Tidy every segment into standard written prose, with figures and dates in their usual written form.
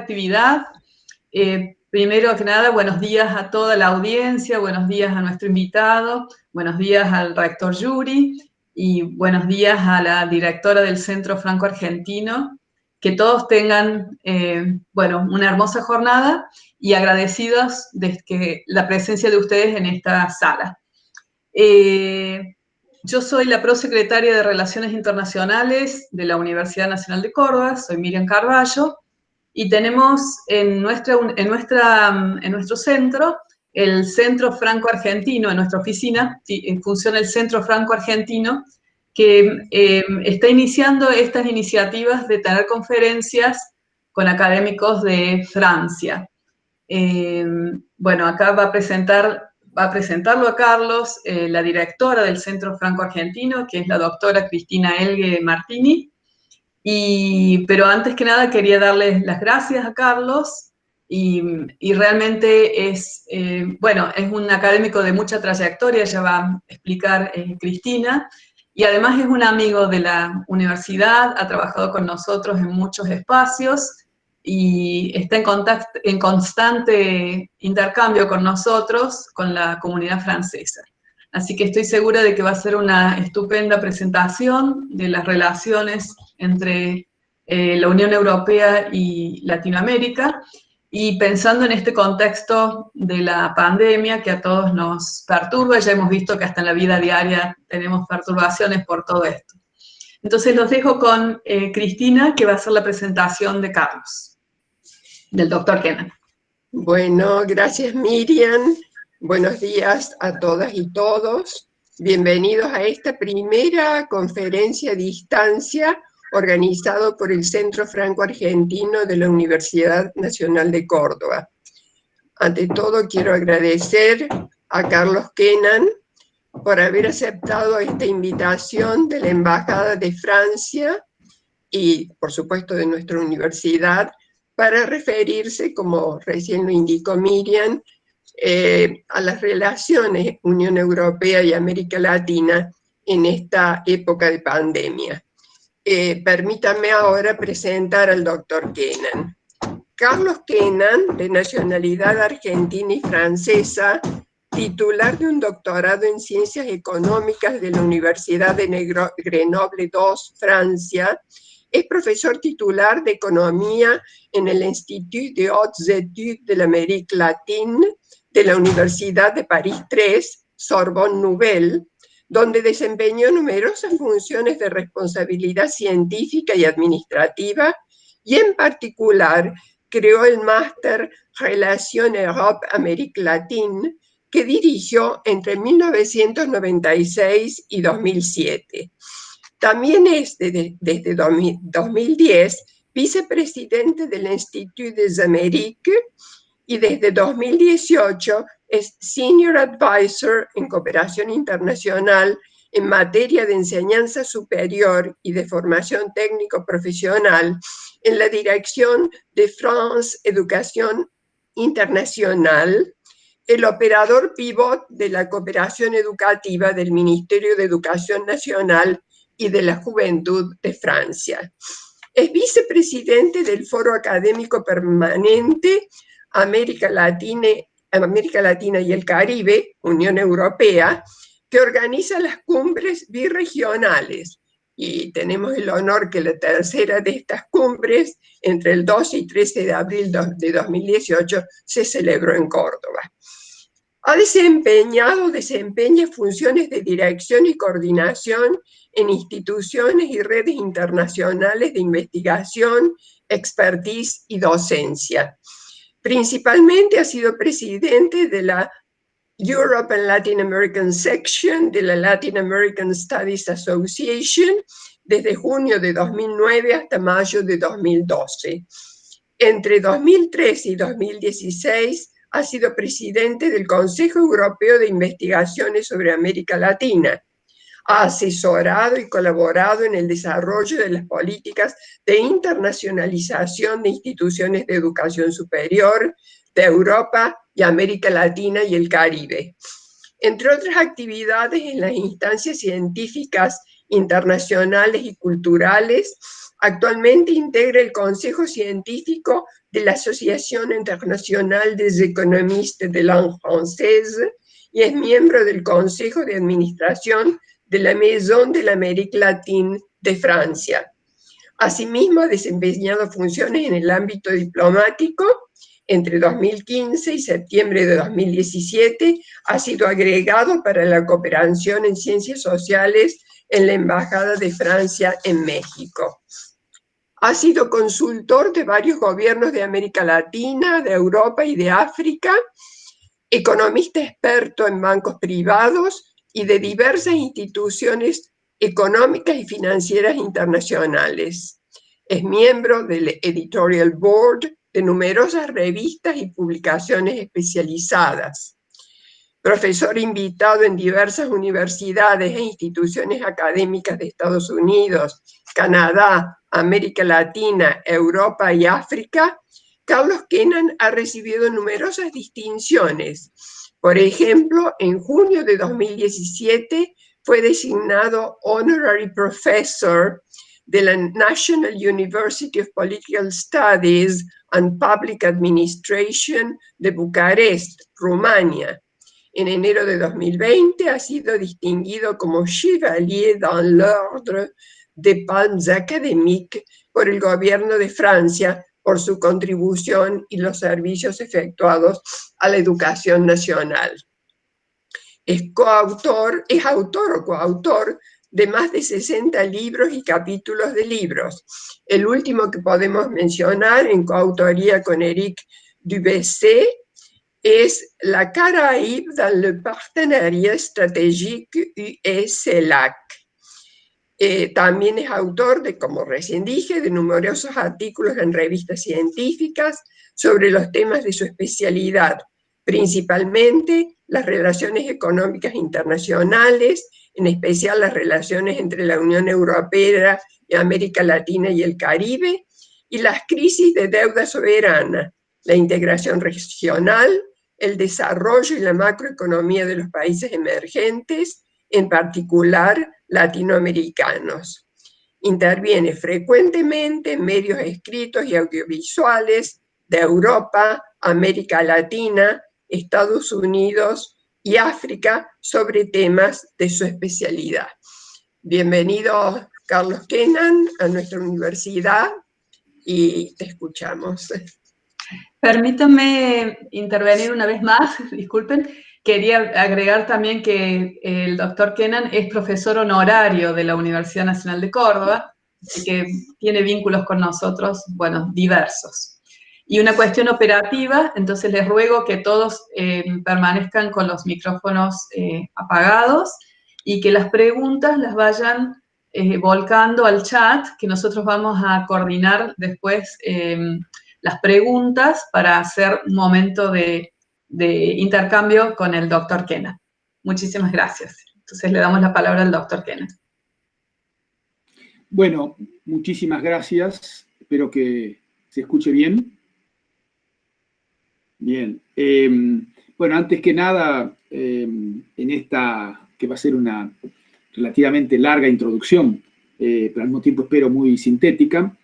actividad. Primero que nada, buenos días a toda la audiencia, buenos días a nuestro invitado, buenos días al rector Yuri y buenos días a la directora del Centro Franco Argentino. Que todos tengan, una hermosa jornada y agradecidos de la presencia de ustedes en esta sala. Yo soy la prosecretaria de Relaciones Internacionales de la Universidad Nacional de Córdoba, soy Miriam Carballo, y tenemos en nuestro centro, el Centro Franco Argentino, en nuestra oficina, funciona el Centro Franco Argentino, que está iniciando estas iniciativas de tener conferencias con académicos de Francia. Acá va a presentarlo a Carlos, la directora del Centro Franco Argentino, que es la doctora Cristina Elgue Martini. Pero antes que nada quería darles las gracias a Carlos y realmente es un académico de mucha trayectoria, ya va a explicar Cristina, y además es un amigo de la universidad, ha trabajado con nosotros en muchos espacios y está en constante intercambio con nosotros, con la comunidad francesa. Así que estoy segura de que va a ser una estupenda presentación de las relaciones entre la Unión Europea y Latinoamérica, y pensando en este contexto de la pandemia que a todos nos perturba. Ya hemos visto que hasta en la vida diaria tenemos perturbaciones por todo esto. Entonces los dejo con Cristina, que va a hacer la presentación de Carlos, del doctor Kenan. Bueno, gracias Miriam. Buenos días a todas y todos. Bienvenidos a esta primera conferencia a distancia organizado por el Centro Franco Argentino de la Universidad Nacional de Córdoba. Ante todo, quiero agradecer a Carlos Kenan por haber aceptado esta invitación de la Embajada de Francia y, por supuesto, de nuestra universidad, para referirse, como recién lo indicó Miriam, a las relaciones Unión Europea y América Latina en esta época de pandemia. Permítanme ahora presentar al doctor Kenan. Carlos Kenan, de nacionalidad argentina y francesa, titular de un doctorado en Ciencias Económicas de la Universidad de Grenoble II, Francia, es profesor titular de Economía en el Institut des Hautes Études de l'Amérique Latine de la Universidad de París III, Sorbonne Nouvelle, donde desempeñó numerosas funciones de responsabilidad científica y administrativa, y en particular creó el máster Relations Europe-Amérique Latine, que dirigió entre 1996 y 2007. También es desde 2010 vicepresidente del Institut des Amériques y desde 2018 es Senior Advisor en Cooperación Internacional en materia de enseñanza superior y de formación técnico-profesional en la dirección de France Educación Internacional, el operador pivot de la cooperación educativa del Ministerio de Educación Nacional y de la Juventud de Francia. Es vicepresidente del Foro Académico Permanente América Latina y el Caribe, Unión Europea, que organiza las cumbres birregionales. Y tenemos el honor que la tercera de estas cumbres, entre el 12 y 13 de abril de 2018, se celebró en Córdoba. Desempeña funciones de dirección y coordinación en instituciones y redes internacionales de investigación, expertise y docencia. Principalmente ha sido presidente de la Europe and Latin American Section de la Latin American Studies Association desde junio de 2009 hasta mayo de 2012. Entre 2013 y 2016 ha sido presidente del Consejo Europeo de Investigaciones sobre América Latina. Ha asesorado y colaborado en el desarrollo de las políticas de internacionalización de instituciones de educación superior de Europa y América Latina y el Caribe. Entre otras actividades en las instancias científicas internacionales y culturales, Actualmente integra el Consejo Científico de la Asociación Internacional des Économistes de Langue Française y es miembro del Consejo de Administración de la Maison de l'Amérique Latine de Francia. Asimismo, ha desempeñado funciones en el ámbito diplomático. Entre 2015 y septiembre de 2017 ha sido agregado para la cooperación en ciencias sociales en la Embajada de Francia en México. Ha sido consultor de varios gobiernos de América Latina, de Europa y de África, economista experto en bancos privados y de diversas instituciones económicas y financieras internacionales. Es miembro del editorial board de numerosas revistas y publicaciones especializadas. Profesor invitado en diversas universidades e instituciones académicas de Estados Unidos, Canadá, América Latina, Europa y África, Carlos Kennan ha recibido numerosas distinciones. Por ejemplo, en junio de 2017 fue designado Honorary Professor de la National University of Political Studies and Public Administration de Bucarest, Rumania. En enero de 2020 ha sido distinguido como Chevalier dans l'Ordre des Palmes Académiques por el gobierno de Francia por su contribución y los servicios efectuados a la educación nacional. Es autor o coautor de más de 60 libros y capítulos de libros. El último que podemos mencionar en coautoría con Éric Dubessé es La Caraïbe dans le partenariat stratégique UE-CELAC. También es autor de, como recién dije, de numerosos artículos en revistas científicas sobre los temas de su especialidad, principalmente las relaciones económicas internacionales, en especial las relaciones entre la Unión Europea y América Latina y el Caribe, y las crisis de deuda soberana, la integración regional, el desarrollo y la macroeconomía de los países emergentes, en particular latinoamericanos. Interviene frecuentemente en medios escritos y audiovisuales de Europa, América Latina, Estados Unidos y África sobre temas de su especialidad. Bienvenido, Carlos Kennan, a nuestra universidad y te escuchamos. Permítanme intervenir una vez más, disculpen. Quería agregar también que el doctor Kennan es profesor honorario de la Universidad Nacional de Córdoba, así que tiene vínculos con nosotros, bueno, diversos. Y una cuestión operativa, entonces les ruego que todos permanezcan con los micrófonos apagados y que las preguntas las vayan volcando al chat, que nosotros vamos a coordinar después las preguntas para hacer un momento de intercambio con el doctor Kennan. Muchísimas gracias. Entonces le damos la palabra al doctor Kennan. Bueno, muchísimas gracias. Espero que se escuche bien. Bien. Bueno, antes que nada, en esta que va a ser una relativamente larga introducción, pero al mismo tiempo espero muy sintética,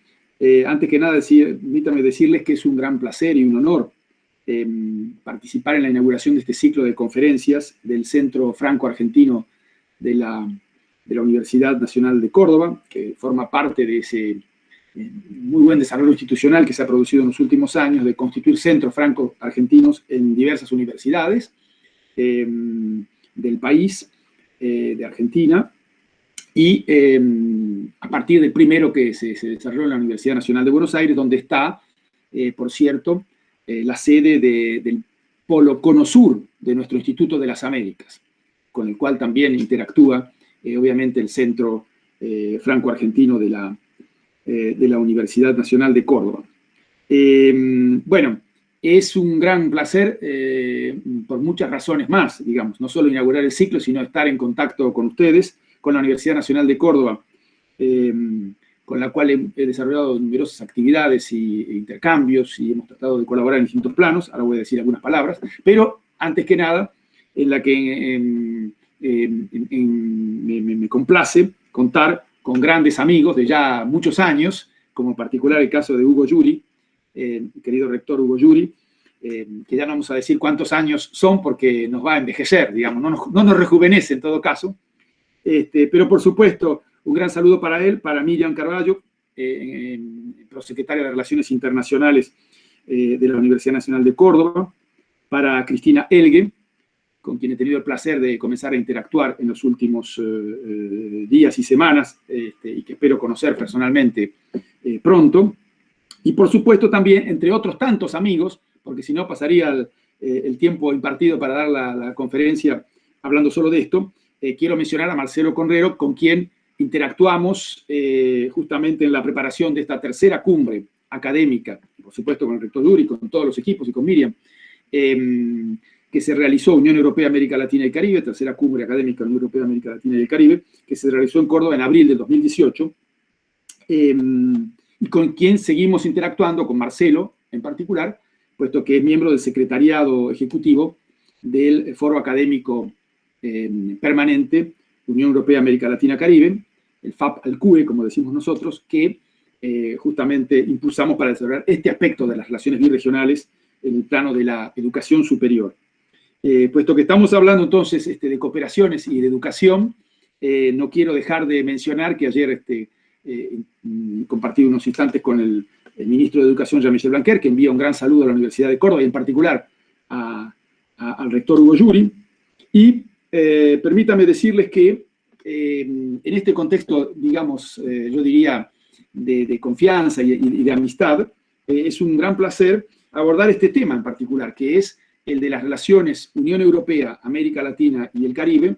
antes que nada, permítanme decirles que es un gran placer y un honor participar en la inauguración de este ciclo de conferencias del Centro Franco-Argentino de la Universidad Nacional de Córdoba, que forma parte de ese muy buen desarrollo institucional que se ha producido en los últimos años de constituir centros franco-argentinos en diversas universidades del país, de Argentina, y a partir del primero que se desarrolló en la Universidad Nacional de Buenos Aires, donde está, por cierto, la sede del Polo Cono Sur de nuestro Instituto de las Américas, con el cual también interactúa, obviamente, el Centro Franco-Argentino de la Universidad Nacional de Córdoba. Bueno, es un gran placer por muchas razones más, digamos, no solo inaugurar el ciclo, sino estar en contacto con ustedes, con la Universidad Nacional de Córdoba, con la cual he desarrollado numerosas actividades e intercambios y hemos tratado de colaborar en distintos planos. Ahora voy a decir algunas palabras, pero antes que nada, en la que me complace contar con grandes amigos de ya muchos años, como en particular el caso de Hugo Yuri, querido rector Hugo Yuri, que ya no vamos a decir cuántos años son porque nos va a envejecer, digamos, no nos rejuvenece en todo caso. Pero por supuesto, un gran saludo para él, para Miriam Carballo, prosecretaria de Relaciones Internacionales de la Universidad Nacional de Córdoba, para Cristina Elgue, con quien he tenido el placer de comenzar a interactuar en los últimos días y semanas, y que espero conocer personalmente pronto. Y por supuesto también, entre otros tantos amigos, porque si no pasaría el tiempo impartido para dar la conferencia hablando solo de esto, quiero mencionar a Marcelo Conrero, con quien interactuamos justamente en la preparación de esta tercera cumbre académica, por supuesto con el rector Yuri, con todos los equipos y con Miriam, que se realizó Unión Europea, América Latina y Caribe, tercera cumbre académica Unión Europea, América Latina y el Caribe, que se realizó en Córdoba en abril del 2018, y con quien seguimos interactuando, con Marcelo en particular, puesto que es miembro del secretariado ejecutivo del Foro Académico Permanente Unión Europea, América Latina, Caribe, el FAP-ALCUE, como decimos nosotros, que justamente impulsamos para desarrollar este aspecto de las relaciones birregionales en el plano de la educación superior. Puesto que estamos hablando entonces de cooperaciones y de educación, no quiero dejar de mencionar que ayer compartí unos instantes con el ministro de Educación, Jean-Michel Blanquer, que envía un gran saludo a la Universidad de Córdoba y en particular al rector Hugo Yuri. Y permítame decirles que en este contexto, digamos, yo diría, de confianza y de amistad, es un gran placer abordar este tema en particular, que es el de las relaciones Unión Europea, América Latina y el Caribe,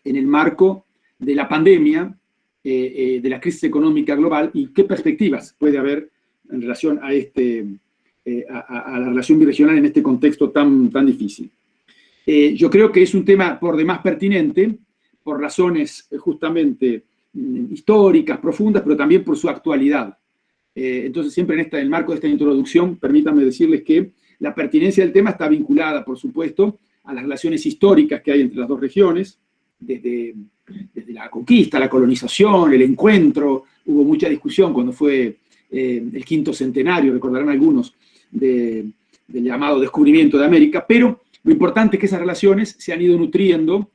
en el marco de la pandemia, de la crisis económica global, y qué perspectivas puede haber en relación a la relación birregional en este contexto tan difícil. Yo creo que es un tema por demás pertinente, por razones justamente históricas, profundas, pero también por su actualidad. Entonces, siempre en el marco de esta introducción, permítanme decirles que la pertinencia del tema está vinculada, por supuesto, a las relaciones históricas que hay entre las dos regiones, desde la conquista, la colonización, el encuentro. Hubo mucha discusión cuando fue el quinto centenario, recordarán algunos, del llamado descubrimiento de América, pero lo importante es que esas relaciones se han ido nutriendo,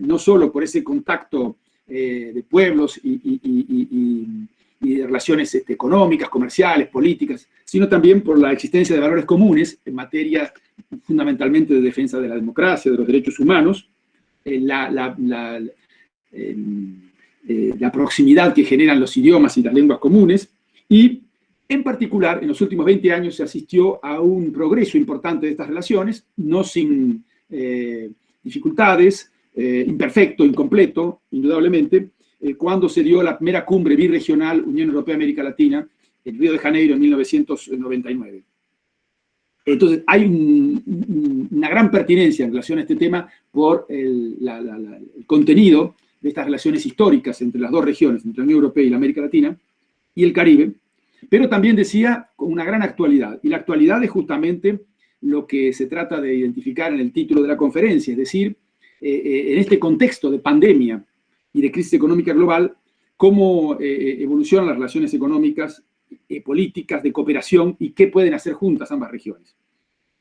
no solo por ese contacto de pueblos y de relaciones económicas, comerciales, políticas, sino también por la existencia de valores comunes en materia fundamentalmente de defensa de la democracia, de los derechos humanos, la proximidad que generan los idiomas y las lenguas comunes, y en particular en los últimos 20 años se asistió a un progreso importante de estas relaciones, no sin dificultades, imperfecto, incompleto, indudablemente, cuando se dio la primera cumbre birregional Unión Europea-América Latina en Río de Janeiro en 1999. Entonces, hay una gran pertinencia en relación a este tema por el contenido de estas relaciones históricas entre las dos regiones, entre la Unión Europea y la América Latina y el Caribe, pero también decía con una gran actualidad. Y la actualidad es justamente lo que se trata de identificar en el título de la conferencia, es decir, en este contexto de pandemia y de crisis económica global, cómo evolucionan las relaciones económicas, políticas, de cooperación, y qué pueden hacer juntas ambas regiones.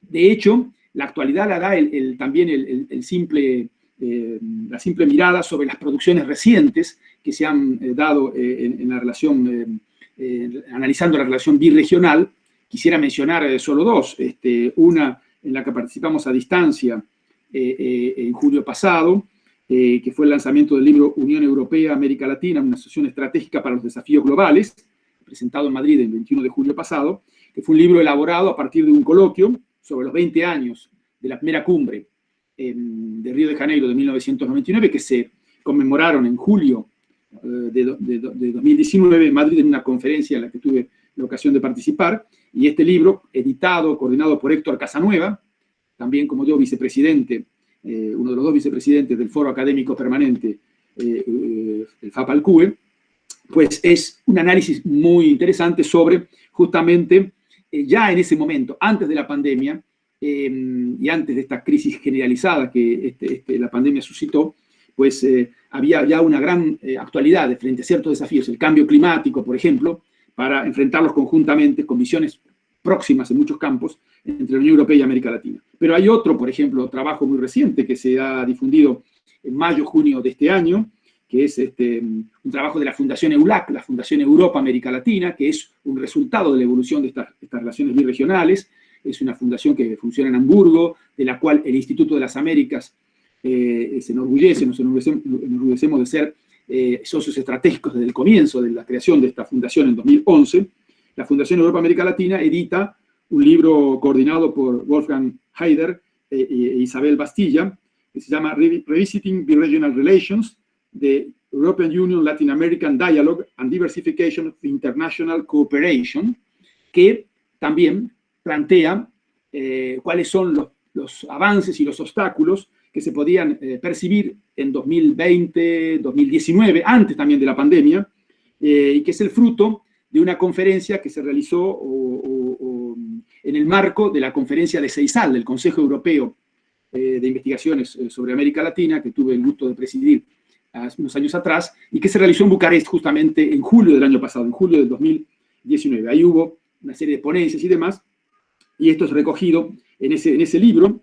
De hecho, la actualidad la da también la simple mirada sobre las producciones recientes que se han dado en la relación, analizando la relación birregional. Quisiera mencionar solo dos. Una en la que participamos a distancia en julio pasado, que fue el lanzamiento del libro Unión Europea, América Latina, una asociación estratégica para los desafíos globales, presentado en Madrid el 21 de julio pasado, que fue un libro elaborado a partir de un coloquio sobre los 20 años de la primera cumbre de Río de Janeiro de 1999, que se conmemoraron en julio de 2019 en Madrid, en una conferencia en la que tuve la ocasión de participar. Y este libro, editado, coordinado por Héctor Casanueva, también como yo vicepresidente, uno de los dos vicepresidentes del Foro Académico Permanente, el FAP-ALCUE, pues es un análisis muy interesante sobre justamente, ya en ese momento, antes de la pandemia, y antes de esta crisis generalizada que la pandemia suscitó, pues había ya una gran actualidad frente a ciertos desafíos, el cambio climático, por ejemplo, para enfrentarlos conjuntamente con visiones próximas en muchos campos entre la Unión Europea y América Latina. Pero hay otro, por ejemplo, trabajo muy reciente que se ha difundido en mayo, junio de este año, que es un trabajo de la Fundación EULAC, la Fundación Europa-América Latina, que es un resultado de la evolución de estas relaciones birregionales. Es una fundación que funciona en Hamburgo, de la cual el Instituto de las Américas nos enorgullecemos de ser socios estratégicos desde el comienzo de la creación de esta fundación en 2011. La Fundación Europa-América Latina edita un libro coordinado por Wolfgang Haider e Isabel Bastilla, que se llama Revisiting Bi-Regional Relations, the European Union Latin American Dialogue and Diversification of International Cooperation, que también plantea cuáles son los avances y los obstáculos que se podían percibir en 2020, 2019, antes también de la pandemia, y que es el fruto de una conferencia que se realizó en el marco de la conferencia de CEISAL, del Consejo Europeo de Investigaciones sobre América Latina, que tuve el gusto de presidir hace unos años atrás, y que se realizó en Bucarest justamente en julio del año pasado, en julio del 2019. Ahí hubo una serie de ponencias y demás, y esto es recogido en ese libro,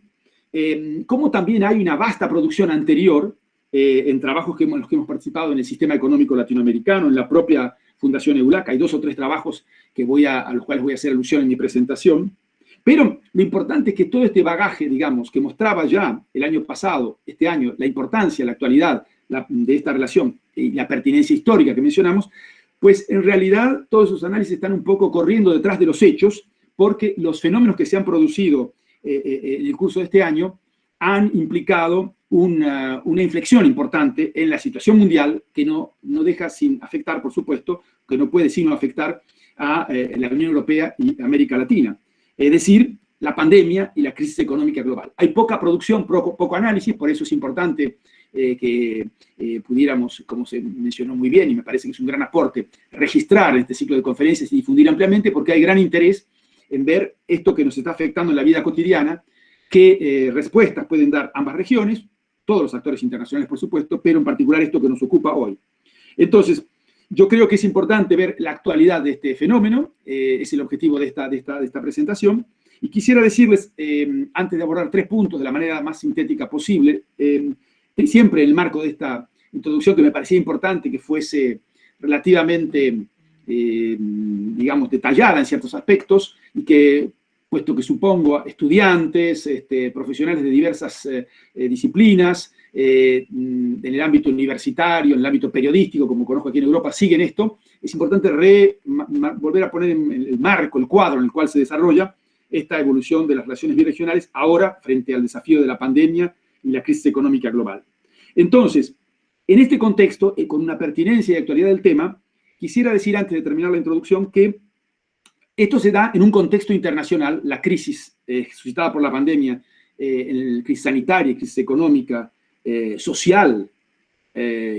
como también hay una vasta producción anterior en trabajos en los que hemos participado en el sistema económico latinoamericano, en la propia Fundación EULAC. Hay 2 o 3 trabajos a los cuales voy a hacer alusión en mi presentación. Pero lo importante es que todo este bagaje, digamos, que mostraba ya el año pasado, este año, la importancia, la actualidad de esta relación y la pertinencia histórica que mencionamos, pues en realidad todos esos análisis están un poco corriendo detrás de los hechos, porque los fenómenos que se han producido en el curso de este año han implicado una inflexión importante en la situación mundial que no deja sin afectar, por supuesto, que no puede sino afectar a la Unión Europea y América Latina. Es decir, la pandemia y la crisis económica global. Hay poca producción, poco análisis, por eso es importante que pudiéramos, como se mencionó muy bien, y me parece que es un gran aporte, registrar este ciclo de conferencias y difundir ampliamente, porque hay gran interés en ver esto que nos está afectando en la vida cotidiana, qué respuestas pueden dar ambas regiones, todos los actores internacionales, por supuesto, pero en particular esto que nos ocupa hoy. Entonces, yo creo que es importante ver la actualidad de este fenómeno, es el objetivo de esta presentación, y quisiera decirles, antes de abordar 3 puntos de la manera más sintética posible, siempre en el marco de esta introducción que me parecía importante que fuese relativamente, digamos, detallada en ciertos aspectos, y que, puesto que supongo estudiantes, profesionales de diversas disciplinas, en el ámbito universitario, en el ámbito periodístico, como conozco aquí en Europa, siguen esto, es importante volver a poner en el marco, el cuadro en el cual se desarrolla esta evolución de las relaciones birregionales, ahora frente al desafío de la pandemia y la crisis económica global. Entonces, en este contexto, con una pertinencia y actualidad del tema, quisiera decir, antes de terminar la introducción, que esto se da en un contexto internacional, la crisis suscitada por la pandemia, crisis sanitaria, crisis económica, social,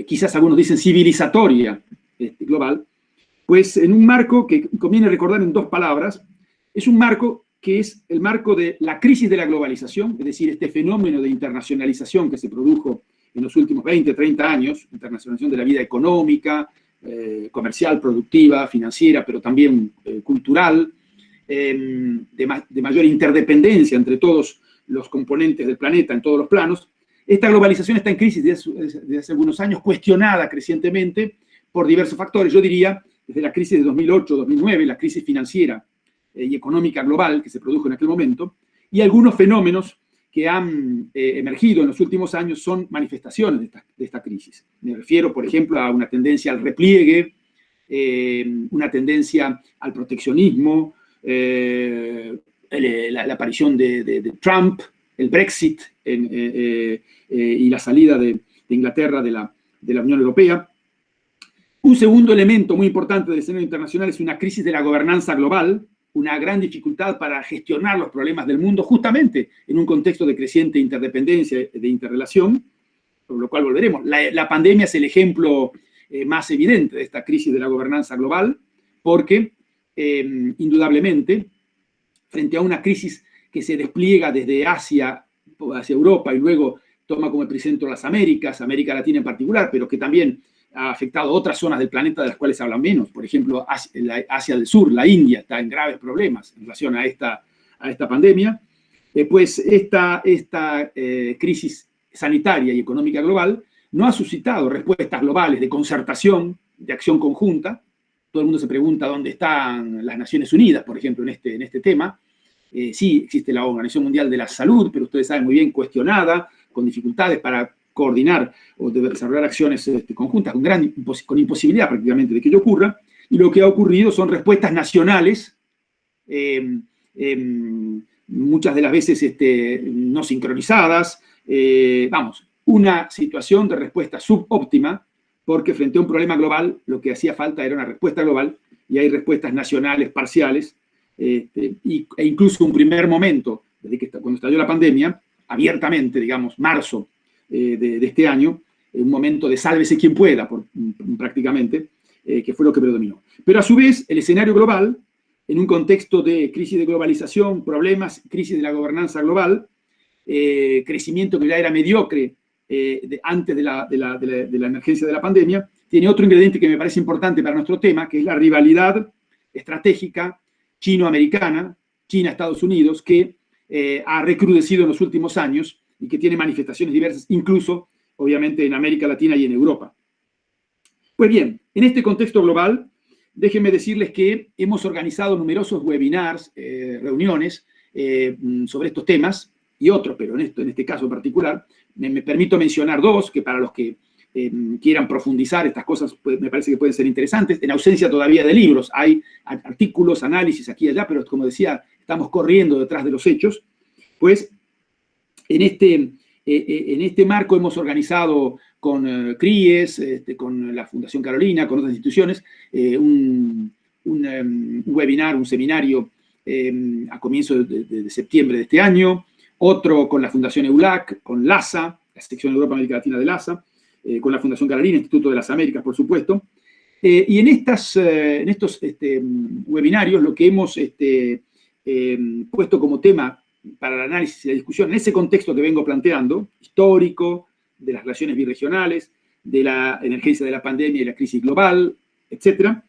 quizás algunos dicen civilizatoria global, pues en un marco que conviene recordar en 2 palabras, es un marco que es el marco de la crisis de la globalización, es decir, este fenómeno de internacionalización que se produjo en los últimos 20, 30 años, internacionalización de la vida económica, comercial, productiva, financiera, pero también cultural, de mayor interdependencia entre todos los componentes del planeta en todos los planos. Esta globalización está en crisis desde hace algunos años, cuestionada crecientemente por diversos factores. Yo diría, desde la crisis de 2008-2009, la crisis financiera y económica global que se produjo en aquel momento, y algunos fenómenos que han emergido en los últimos años son manifestaciones de esta crisis. Me refiero, por ejemplo, a una tendencia al repliegue, una tendencia al proteccionismo, la aparición de Trump, el Brexit y la salida de Inglaterra de la Unión Europea. Un segundo elemento muy importante del escenario internacional es una crisis de la gobernanza global, una gran dificultad para gestionar los problemas del mundo, justamente en un contexto de creciente interdependencia, de interrelación, por lo cual volveremos. La pandemia es el ejemplo más evidente de esta crisis de la gobernanza global, porque, indudablemente, frente a una crisis que se despliega desde Asia hacia Europa y luego toma como epicentro las Américas, América Latina en particular, pero que también ha afectado otras zonas del planeta de las cuales se habla menos. Por ejemplo, Asia del Sur, la India, está en graves problemas en relación a esta pandemia. Pues esta crisis sanitaria y económica global no ha suscitado respuestas globales de concertación, de acción conjunta. Todo el mundo se pregunta dónde están las Naciones Unidas, por ejemplo, en este tema. Sí, existe la Organización Mundial de la Salud, pero ustedes saben muy bien, cuestionada, con dificultades para coordinar o desarrollar acciones conjuntas, con imposibilidad prácticamente de que ello ocurra. Y lo que ha ocurrido son respuestas nacionales, muchas de las veces no sincronizadas, una situación de respuesta subóptima, porque frente a un problema global lo que hacía falta era una respuesta global, y hay respuestas nacionales parciales, e incluso un primer momento, cuando estalló la pandemia, abiertamente, digamos, marzo de este año, un momento de sálvese quien pueda, prácticamente, que fue lo que predominó. Pero a su vez, el escenario global, en un contexto de crisis de globalización, problemas, crisis de la gobernanza global, crecimiento que ya era mediocre antes de la emergencia de la pandemia, tiene otro ingrediente que me parece importante para nuestro tema, que es la rivalidad estratégica chino-americana, China-Estados Unidos, que ha recrudecido en los últimos años y que tiene manifestaciones diversas, incluso, obviamente, en América Latina y en Europa. Pues bien, en este contexto global, déjenme decirles que hemos organizado numerosos webinars, reuniones sobre estos temas y otros, pero en este caso en particular, me permito mencionar dos, que para los que quieran profundizar estas cosas me parece que pueden ser interesantes. En ausencia todavía de libros, hay artículos, análisis aquí y allá, pero como decía, estamos corriendo detrás de los hechos. Pues en este marco hemos organizado con CRIES, con la Fundación Carolina, con otras instituciones, un webinar, un seminario a comienzos de septiembre de este año, otro con la Fundación EULAC, con LASA, la sección Europa América Latina de LASA, con la Fundación Carolina, Instituto de las Américas, por supuesto. Y en estos webinarios lo que hemos puesto como tema para el análisis y la discusión, en ese contexto que vengo planteando, histórico, de las relaciones birregionales, de la emergencia de la pandemia y la crisis global, etcétera,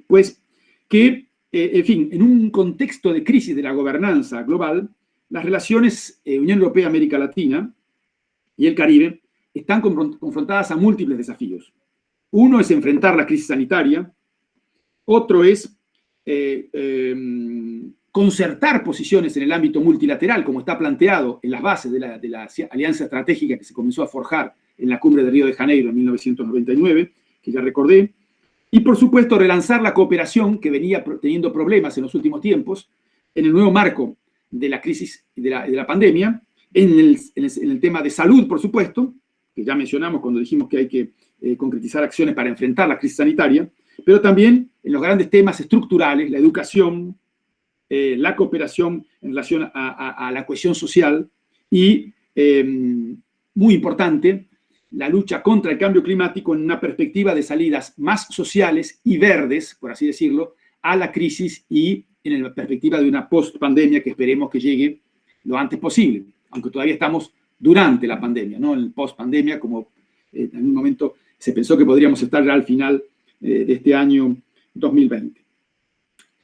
pues que, en fin, en un contexto de crisis de la gobernanza global, las relaciones Unión Europea-América Latina y el Caribe están confrontadas a múltiples desafíos. Uno es enfrentar la crisis sanitaria, otro es concertar posiciones en el ámbito multilateral, como está planteado en las bases de la alianza estratégica que se comenzó a forjar en la cumbre de Río de Janeiro en 1999, que ya recordé, y por supuesto relanzar la cooperación que venía teniendo problemas en los últimos tiempos, en el nuevo marco de la crisis de la pandemia, en el tema de salud, por supuesto, que ya mencionamos cuando dijimos que hay que concretizar acciones para enfrentar la crisis sanitaria, pero también en los grandes temas estructurales, la educación, la cooperación en relación a la cohesión social y, muy importante, la lucha contra el cambio climático en una perspectiva de salidas más sociales y verdes, por así decirlo, a la crisis y en la perspectiva de una post-pandemia que esperemos que llegue lo antes posible, aunque todavía estamos durante la pandemia, no en post-pandemia, como en un momento se pensó que podríamos estar ya al final de este año 2020.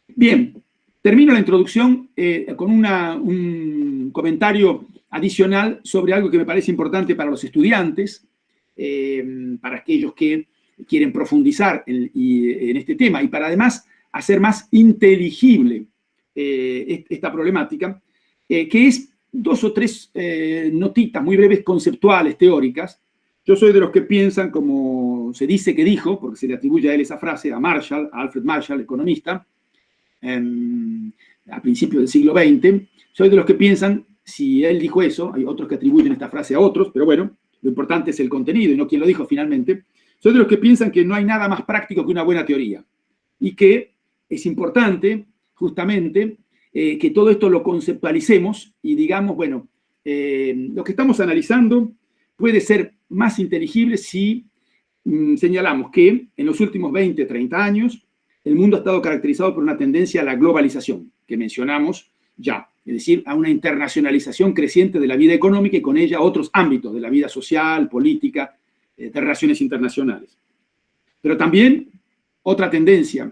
Bien, termino la introducción con un comentario adicional sobre algo que me parece importante para los estudiantes, para aquellos que quieren profundizar en este tema y para además hacer más inteligible esta problemática, que es 2 o 3 notitas muy breves conceptuales, teóricas. Yo soy de los que piensan, como se dice que dijo, porque se le atribuye a él esa frase, a Alfred Marshall, economista, a principios del siglo XX, soy de los que piensan, si él dijo eso, hay otros que atribuyen esta frase a otros, pero bueno, lo importante es el contenido y no quién lo dijo finalmente, soy de los que piensan que no hay nada más práctico que una buena teoría y que es importante, justamente, que todo esto lo conceptualicemos y digamos, bueno, lo que estamos analizando puede ser más inteligible si señalamos que en los últimos 20, 30 años el mundo ha estado caracterizado por una tendencia a la globalización, que mencionamos ya. es decir, a una internacionalización creciente de la vida económica y con ella otros ámbitos de la vida social, política, de relaciones internacionales. Pero también otra tendencia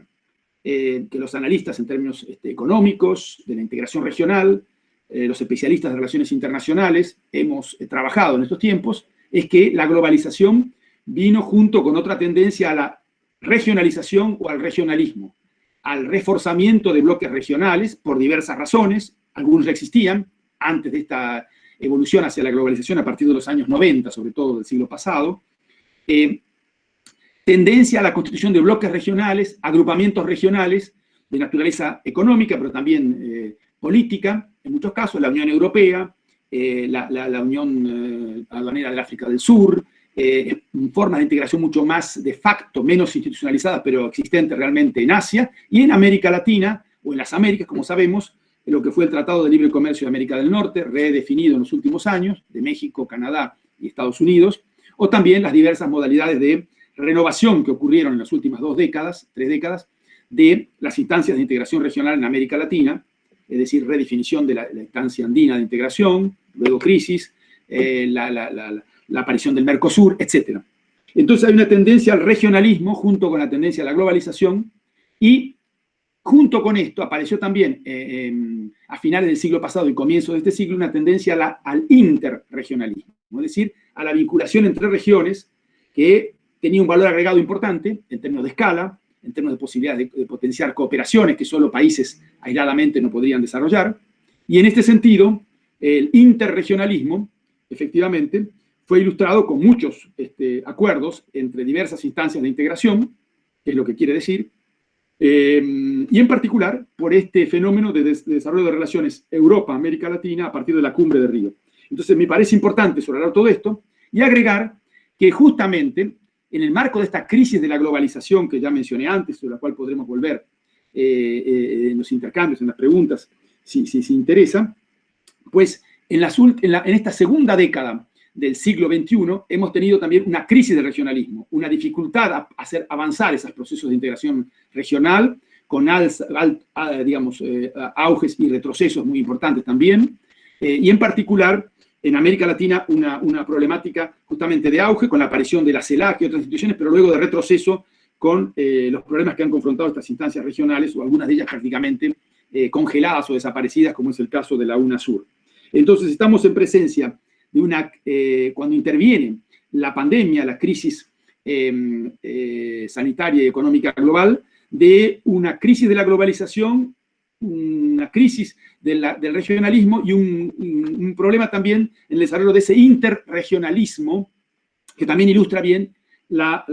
que los analistas en términos económicos, de la integración regional, los especialistas de relaciones internacionales hemos trabajado en estos tiempos, es que la globalización vino junto con otra tendencia a la regionalización o al regionalismo, al reforzamiento de bloques regionales por diversas razones. Algunos ya existían antes de esta evolución hacia la globalización a partir de los años 90, sobre todo del siglo pasado. Tendencia a la constitución de bloques regionales, agrupamientos regionales de naturaleza económica, pero también política, en muchos casos la Unión Europea, la Unión Aduanera del África del Sur, formas de integración mucho más de facto, menos institucionalizadas, pero existentes realmente en Asia, y en América Latina, o en las Américas, como sabemos, lo que fue el Tratado de Libre Comercio de América del Norte, redefinido en los últimos años, de México, Canadá y Estados Unidos, o también las diversas modalidades de renovación que ocurrieron en las últimas 3 décadas, de las instancias de integración regional en América Latina, es decir, redefinición de la instancia andina de integración, luego crisis, la aparición del Mercosur, etc. Entonces hay una tendencia al regionalismo junto con la tendencia a la globalización, y junto con esto apareció también a finales del siglo pasado y comienzo de este siglo una tendencia al interregionalismo, es decir, a la vinculación entre regiones que tenía un valor agregado importante en términos de escala, en términos de posibilidades de potenciar cooperaciones que solo países aisladamente no podrían desarrollar. Y en este sentido, el interregionalismo, efectivamente, fue ilustrado con muchos acuerdos entre diversas instancias de integración, que es lo que quiere decir, y en particular por este fenómeno de desarrollo de relaciones Europa-América Latina a partir de la Cumbre de Río. Entonces me parece importante subrayar todo esto y agregar que justamente en el marco de esta crisis de la globalización que ya mencioné antes, sobre la cual podremos volver en los intercambios, en las preguntas, si interesa, pues en esta segunda década del siglo XXI hemos tenido también una crisis del regionalismo, una dificultad a hacer avanzar esos procesos de integración regional, con auges y retrocesos muy importantes también, y en particular en América Latina una problemática justamente de auge con la aparición de la CELAC y otras instituciones, pero luego de retroceso con los problemas que han confrontado estas instancias regionales, o algunas de ellas prácticamente congeladas o desaparecidas, como es el caso de la UNASUR. Entonces estamos en presencia de cuando interviene la pandemia, la crisis sanitaria y económica global, de una crisis de la globalización, una crisis del regionalismo y un problema también en el desarrollo de ese interregionalismo, que también ilustra bien la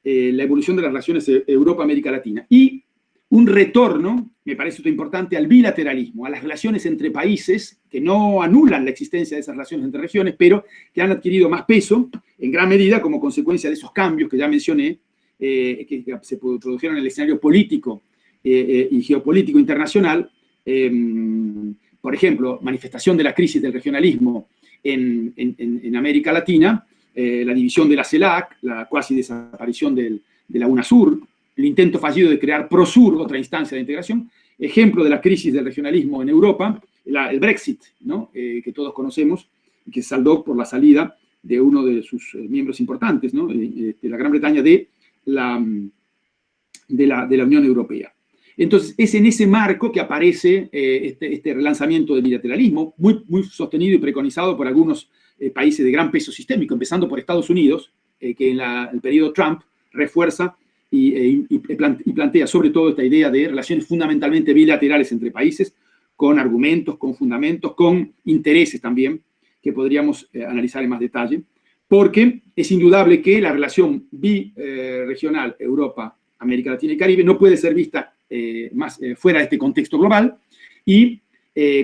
evolución de las relaciones Europa-América Latina. Y un retorno, me parece esto importante, al bilateralismo, a las relaciones entre países, que no anulan la existencia de esas relaciones entre regiones, pero que han adquirido más peso, en gran medida como consecuencia de esos cambios que ya mencioné, que se produjeron en el escenario político y geopolítico internacional. Por ejemplo, manifestación de la crisis del regionalismo en América Latina, la división de la CELAC, la cuasi desaparición de la UNASUR, el intento fallido de crear PROSUR, otra instancia de integración, ejemplo de la crisis del regionalismo en Europa, el Brexit, ¿no? Que todos conocemos, y que saldó por la salida de uno de sus miembros importantes, ¿no? De la Gran Bretaña de la Unión Europea. Entonces, es en ese marco que aparece este relanzamiento del bilateralismo, muy sostenido y preconizado por algunos países de gran peso sistémico, empezando por Estados Unidos, que en el periodo Trump refuerza y plantea sobre todo esta idea de relaciones fundamentalmente bilaterales entre países, con argumentos, con fundamentos, con intereses también, que podríamos analizar en más detalle, porque es indudable que la relación birregional Europa, América Latina y Caribe no puede ser vista fuera de este contexto global, y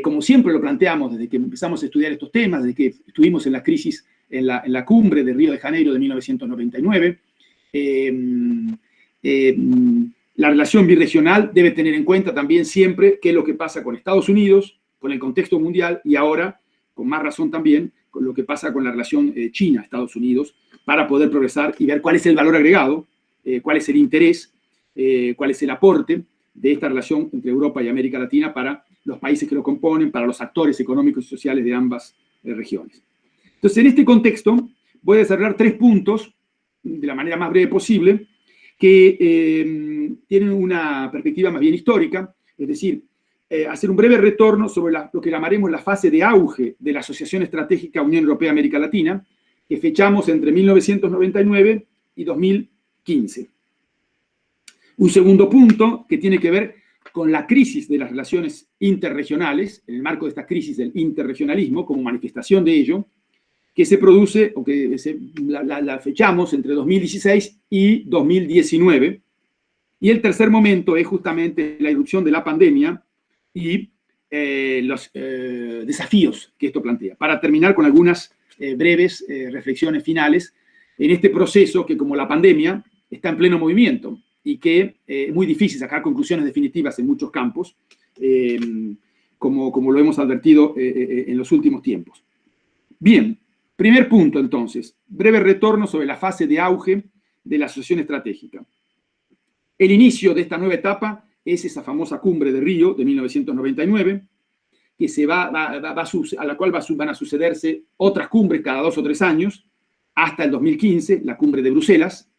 como siempre lo planteamos desde que empezamos a estudiar estos temas, desde que estuvimos en la crisis, en la cumbre de Río de Janeiro de 1999, la relación birregional debe tener en cuenta también siempre qué es lo que pasa con Estados Unidos, con el contexto mundial, y ahora, con más razón también, con lo que pasa con la relación China-Estados Unidos, para poder progresar y ver cuál es el valor agregado, cuál es el interés, cuál es el aporte de esta relación entre Europa y América Latina para los países que lo componen, para los actores económicos y sociales de ambas regiones. Entonces, en este contexto, voy a desarrollar 3 puntos, de la manera más breve posible, que tienen una perspectiva más bien histórica, es decir, hacer un breve retorno sobre lo que llamaremos la fase de auge de la Asociación Estratégica Unión Europea-América Latina, que fechamos entre 1999 y 2015. Un segundo punto que tiene que ver con la crisis de las relaciones interregionales, en el marco de esta crisis del interregionalismo, como manifestación de ello, que se produce, o que la fechamos entre 2016 y 2019. Y el tercer momento es justamente la irrupción de la pandemia y los desafíos que esto plantea. Para terminar con algunas breves reflexiones finales en este proceso que, como la pandemia, está en pleno movimiento y que es muy difícil sacar conclusiones definitivas en muchos campos, como lo hemos advertido en los últimos tiempos. Bien, primer punto entonces, breve retorno sobre la fase de auge de la asociación estratégica. El inicio de esta nueva etapa es esa famosa cumbre de Río de 1999, que a la cual van a sucederse otras cumbres cada 2 o 3 años, hasta el 2015, la cumbre de Bruselas,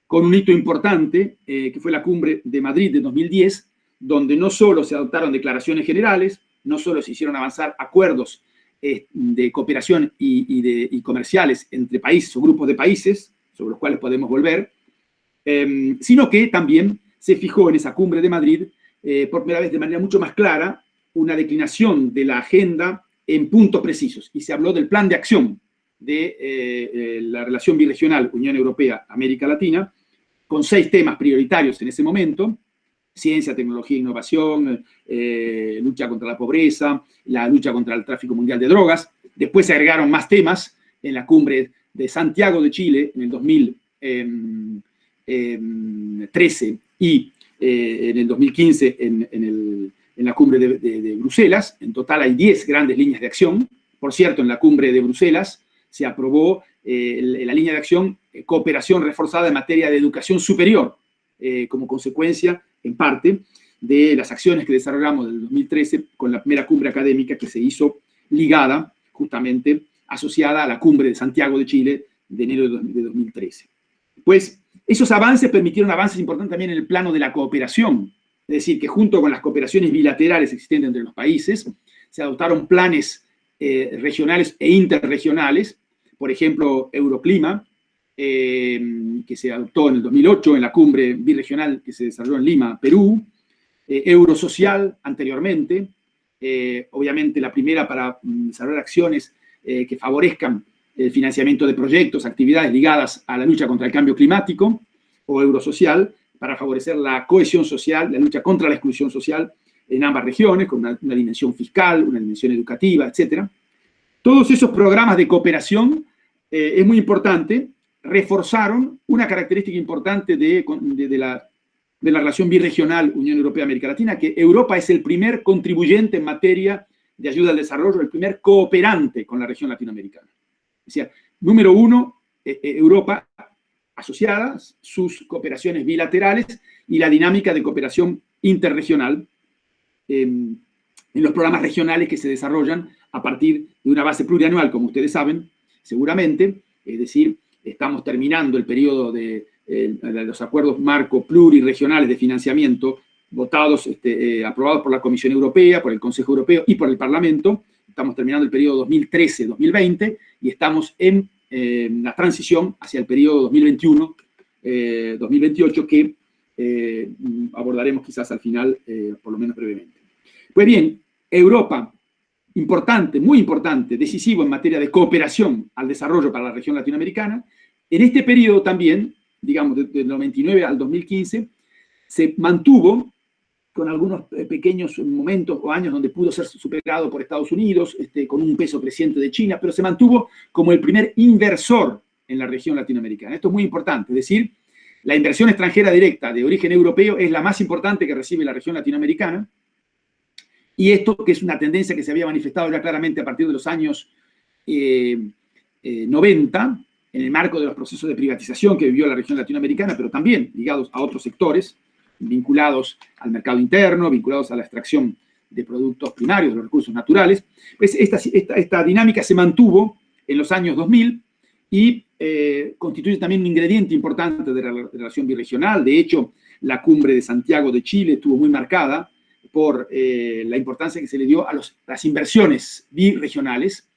con un hito importante, que fue la cumbre de Madrid de 2010, donde no solo se adoptaron declaraciones generales, no solo se hicieron avanzar acuerdos de cooperación y comerciales entre países o grupos de países, sobre los cuales podemos volver, sino que también se fijó en esa cumbre de Madrid, por primera vez de manera mucho más clara, una declinación de la agenda en puntos precisos, y se habló del plan de acción de la relación birregional Unión Europea-América Latina, con 6 temas prioritarios en ese momento: ciencia, tecnología e innovación, lucha contra la pobreza, la lucha contra el tráfico mundial de drogas. Después se agregaron más temas en la cumbre de Santiago de Chile en el 2013 y en el 2015 en la cumbre de Bruselas. En total hay 10 grandes líneas de acción. Por cierto, en la cumbre de Bruselas se aprobó la línea de acción cooperación reforzada en materia de educación superior, como consecuencia, en parte, de las acciones que desarrollamos en el 2013 con la primera cumbre académica que se hizo ligada, justamente, asociada a la cumbre de Santiago de Chile de enero de 2013. Pues esos avances permitieron avances importantes también en el plano de la cooperación, es decir, que junto con las cooperaciones bilaterales existentes entre los países, se adoptaron planes regionales e interregionales, por ejemplo, Euroclima, que se adoptó en el 2008 en la cumbre birregional que se desarrolló en Lima, Perú, Eurosocial anteriormente, obviamente la primera para desarrollar acciones que favorezcan el financiamiento de proyectos, actividades ligadas a la lucha contra el cambio climático, o Eurosocial, para favorecer la cohesión social, la lucha contra la exclusión social en ambas regiones, con una dimensión fiscal, una dimensión educativa, etc. Todos esos programas de cooperación, es muy importante, reforzaron una característica importante de la relación birregional Unión Europea-América Latina, que Europa es el primer contribuyente en materia de ayuda al desarrollo, el primer cooperante con la región latinoamericana. Es decir, número 1, Europa asociada, sus cooperaciones bilaterales y la dinámica de cooperación interregional en los programas regionales que se desarrollan a partir de una base plurianual, como ustedes saben, seguramente. Es decir, estamos terminando el periodo de los acuerdos marco pluriregionales de financiamiento votados, aprobados por la Comisión Europea, por el Consejo Europeo y por el Parlamento. Estamos terminando el periodo 2013-2020 y estamos en la transición hacia el periodo 2021-2028 que abordaremos quizás al final, por lo menos brevemente. Pues bien, Europa, importante, muy importante, decisivo en materia de cooperación al desarrollo para la región latinoamericana. En este periodo también, digamos, del 99 al 2015, se mantuvo, con algunos pequeños momentos o años donde pudo ser superado por Estados Unidos, con un peso creciente de China, pero se mantuvo como el primer inversor en la región latinoamericana. Esto es muy importante, es decir, la inversión extranjera directa de origen europeo es la más importante que recibe la región latinoamericana, y esto, que es una tendencia que se había manifestado ya claramente a partir de los años 90, en el marco de los procesos de privatización que vivió la región latinoamericana, pero también ligados a otros sectores, vinculados al mercado interno, vinculados a la extracción de productos primarios, de los recursos naturales. Pues esta dinámica se mantuvo en los años 2000 y constituye también un ingrediente importante de la relación birregional. De hecho, la cumbre de Santiago de Chile estuvo muy marcada por la importancia que se le dio a las inversiones birregionales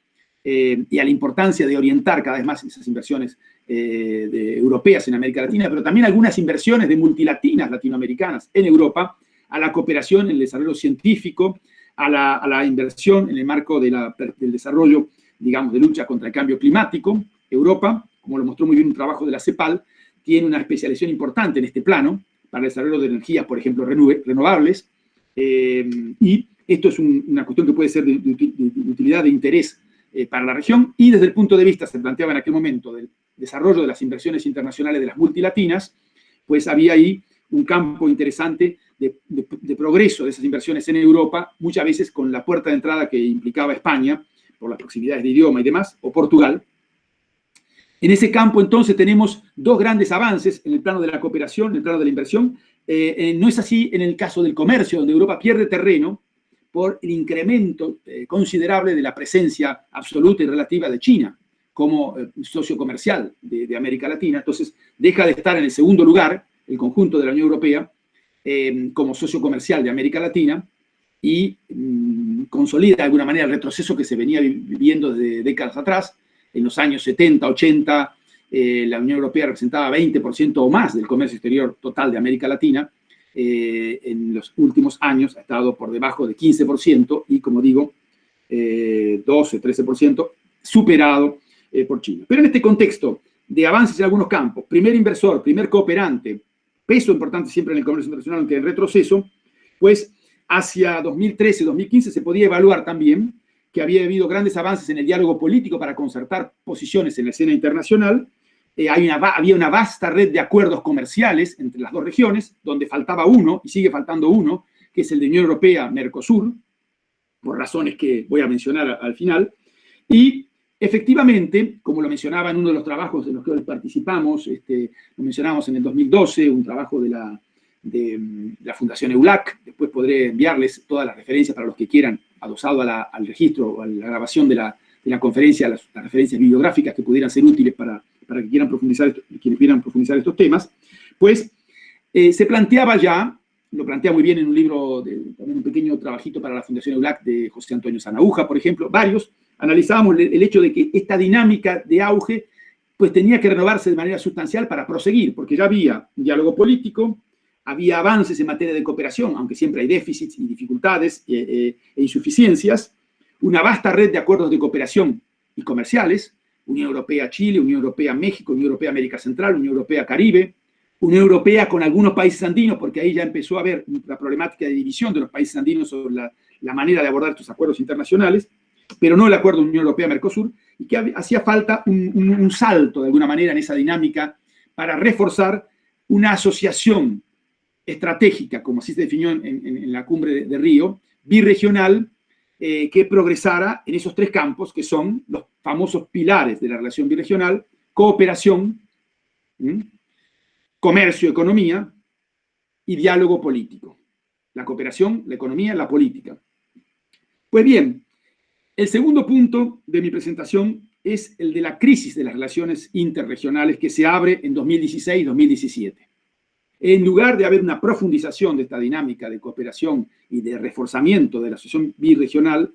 y a la importancia de orientar cada vez más esas inversiones europeas en América Latina, pero también algunas inversiones de multilatinas latinoamericanas en Europa, a la cooperación en el desarrollo científico, a la inversión en el marco del desarrollo, digamos, de lucha contra el cambio climático. Europa, como lo mostró muy bien un trabajo de la CEPAL, tiene una especialización importante en este plano para el desarrollo de energías, por ejemplo, renovables, y esto es una cuestión que puede ser de utilidad, de interés para la región, y desde el punto de vista, se planteaba en aquel momento, del desarrollo de las inversiones internacionales de las multilatinas, pues había ahí un campo interesante de progreso de esas inversiones en Europa, muchas veces con la puerta de entrada que implicaba España, por las proximidades de idioma y demás, o Portugal. En ese campo, entonces, tenemos dos grandes avances en el plano de la cooperación, en el plano de la inversión. No es así en el caso del comercio, donde Europa pierde terreno por el incremento considerable de la presencia absoluta y relativa de China como socio comercial de América Latina. Entonces, deja de estar en el segundo lugar el conjunto de la Unión Europea como socio comercial de América Latina y consolida de alguna manera el retroceso que se venía viviendo desde décadas atrás. En los años 70, 80, la Unión Europea representaba 20% o más del comercio exterior total de América Latina. En los últimos años ha estado por debajo de 15% y, como digo, 12, 13%, superado por China. Pero en este contexto de avances en algunos campos, primer inversor, primer cooperante, peso importante siempre en el comercio internacional, aunque en retroceso, pues hacia 2013, 2015 se podía evaluar también que había habido grandes avances en el diálogo político para concertar posiciones en la escena internacional. Había una vasta red de acuerdos comerciales entre las dos regiones, donde faltaba uno, y sigue faltando uno, que es el de Unión Europea-Mercosur, por razones que voy a mencionar al final. Y efectivamente, como lo mencionaba en uno de los trabajos en los que hoy participamos, lo mencionamos en el 2012, un trabajo de la Fundación EULAC, después podré enviarles todas las referencias para los que quieran, adosado al registro o a la grabación de la conferencia, las referencias bibliográficas que pudieran ser útiles para que quieran quienes quieran profundizar estos temas, pues se planteaba ya, lo plantea muy bien en un libro, también un pequeño trabajito para la Fundación EULAC de José Antonio Sanahúja, por ejemplo, varios, analizábamos el hecho de que esta dinámica de auge pues tenía que renovarse de manera sustancial para proseguir, porque ya había un diálogo político, había avances en materia de cooperación, aunque siempre hay déficits y dificultades e insuficiencias, una vasta red de acuerdos de cooperación y comerciales, Unión Europea-Chile, Unión Europea-México, Unión Europea-América Central, Unión Europea-Caribe, Unión Europea con algunos países andinos, porque ahí ya empezó a haber la problemática de división de los países andinos sobre la manera de abordar estos acuerdos internacionales, pero no el acuerdo Unión Europea-Mercosur, y que hacía falta un salto de alguna manera en esa dinámica para reforzar una asociación estratégica, como así se definió en la cumbre de Río, birregional, que progresara en esos tres campos que son los famosos pilares de la relación birregional: cooperación, comercio, economía y diálogo político. La cooperación, la economía, la política. Pues bien, el segundo punto de mi presentación es el de la crisis de las relaciones interregionales que se abre en 2016-2017. En lugar de haber una profundización de esta dinámica de cooperación y de reforzamiento de la asociación birregional,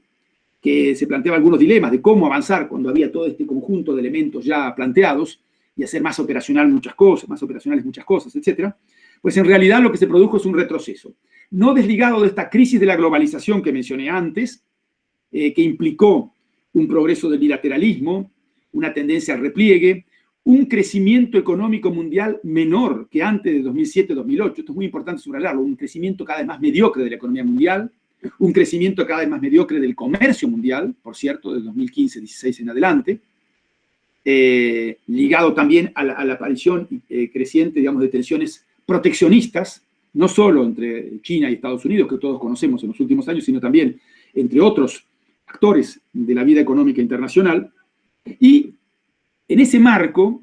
que se planteaba algunos dilemas de cómo avanzar cuando había todo este conjunto de elementos ya planteados y hacer más operacionales muchas cosas, etc., pues en realidad lo que se produjo es un retroceso. No desligado de esta crisis de la globalización que mencioné antes, que implicó un progreso del bilateralismo, una tendencia al repliegue, un crecimiento económico mundial menor que antes de 2007-2008, esto es muy importante subrayarlo, un crecimiento cada vez más mediocre de la economía mundial, un crecimiento cada vez más mediocre del comercio mundial, por cierto, del 2015-16 en adelante, ligado también a la aparición creciente, digamos, de tensiones proteccionistas, no solo entre China y Estados Unidos, que todos conocemos en los últimos años, sino también entre otros actores de la vida económica internacional. Y en ese marco,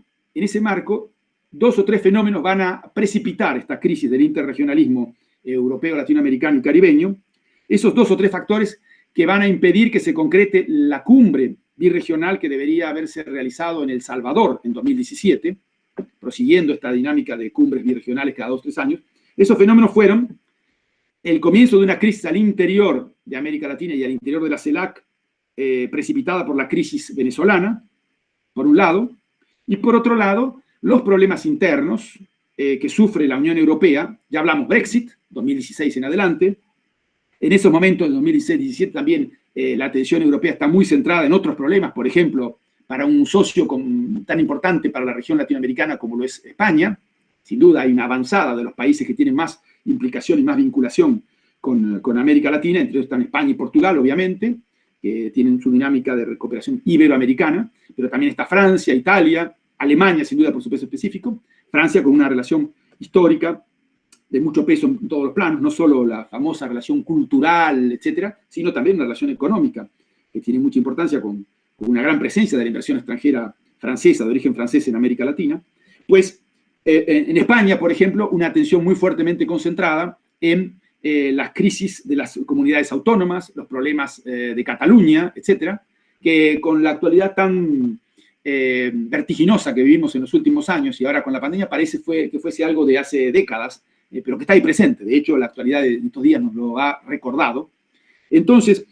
dos o tres fenómenos van a precipitar esta crisis del interregionalismo europeo, latinoamericano y caribeño, esos 2 o 3 factores que van a impedir que se concrete la cumbre birregional que debería haberse realizado en El Salvador en 2017, prosiguiendo esta dinámica de cumbres birregionales cada 2 o 3 años. Esos fenómenos fueron el comienzo de una crisis al interior de América Latina y al interior de la CELAC, precipitada por la crisis venezolana, por un lado, y por otro lado, los problemas internos que sufre la Unión Europea. Ya hablamos Brexit, 2016 en adelante. En esos momentos, en 2016-17, también la atención europea está muy centrada en otros problemas, por ejemplo, para un socio tan importante para la región latinoamericana como lo es España. Sin duda hay una avanzada de los países que tienen más implicación y más vinculación con América Latina, entre ellos están España y Portugal, obviamente, que tienen su dinámica de cooperación iberoamericana, pero también está Francia, Italia, Alemania, sin duda por su peso específico, Francia con una relación histórica de mucho peso en todos los planos, no solo la famosa relación cultural, etcétera, sino también una relación económica, que tiene mucha importancia con una gran presencia de la inversión extranjera francesa, de origen francés en América Latina. Pues en España, por ejemplo, una atención muy fuertemente concentrada en las crisis de las comunidades autónomas, los problemas de Cataluña, etcétera, que con la actualidad tan vertiginosa que vivimos en los últimos años y ahora con la pandemia parece que fuese algo de hace décadas, pero que está ahí presente. De hecho, la actualidad de estos días nos lo ha recordado. Entonces,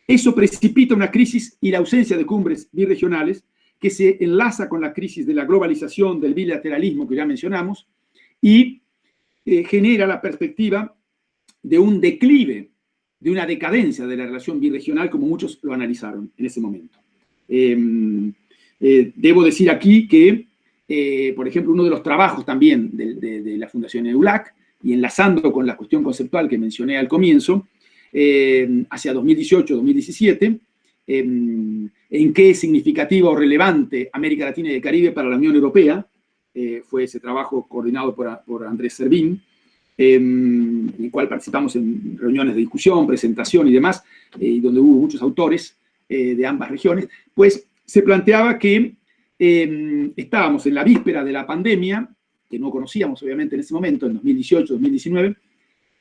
eso precipita una crisis y la ausencia de cumbres birregionales que se enlaza con la crisis de la globalización, del bilateralismo que ya mencionamos, y genera la perspectiva de un declive, de una decadencia de la relación birregional, como muchos lo analizaron en ese momento. Debo decir aquí que, por ejemplo, uno de los trabajos también de la Fundación EULAC, y enlazando con la cuestión conceptual que mencioné al comienzo, hacia 2018-2017, en qué es significativa o relevante América Latina y el Caribe para la Unión Europea. Fue ese trabajo coordinado por Andrés Servín, en el cual participamos en reuniones de discusión, presentación y demás, y donde hubo muchos autores de ambas regiones. Pues se planteaba que estábamos en la víspera de la pandemia, que no conocíamos obviamente en ese momento, en 2018-2019,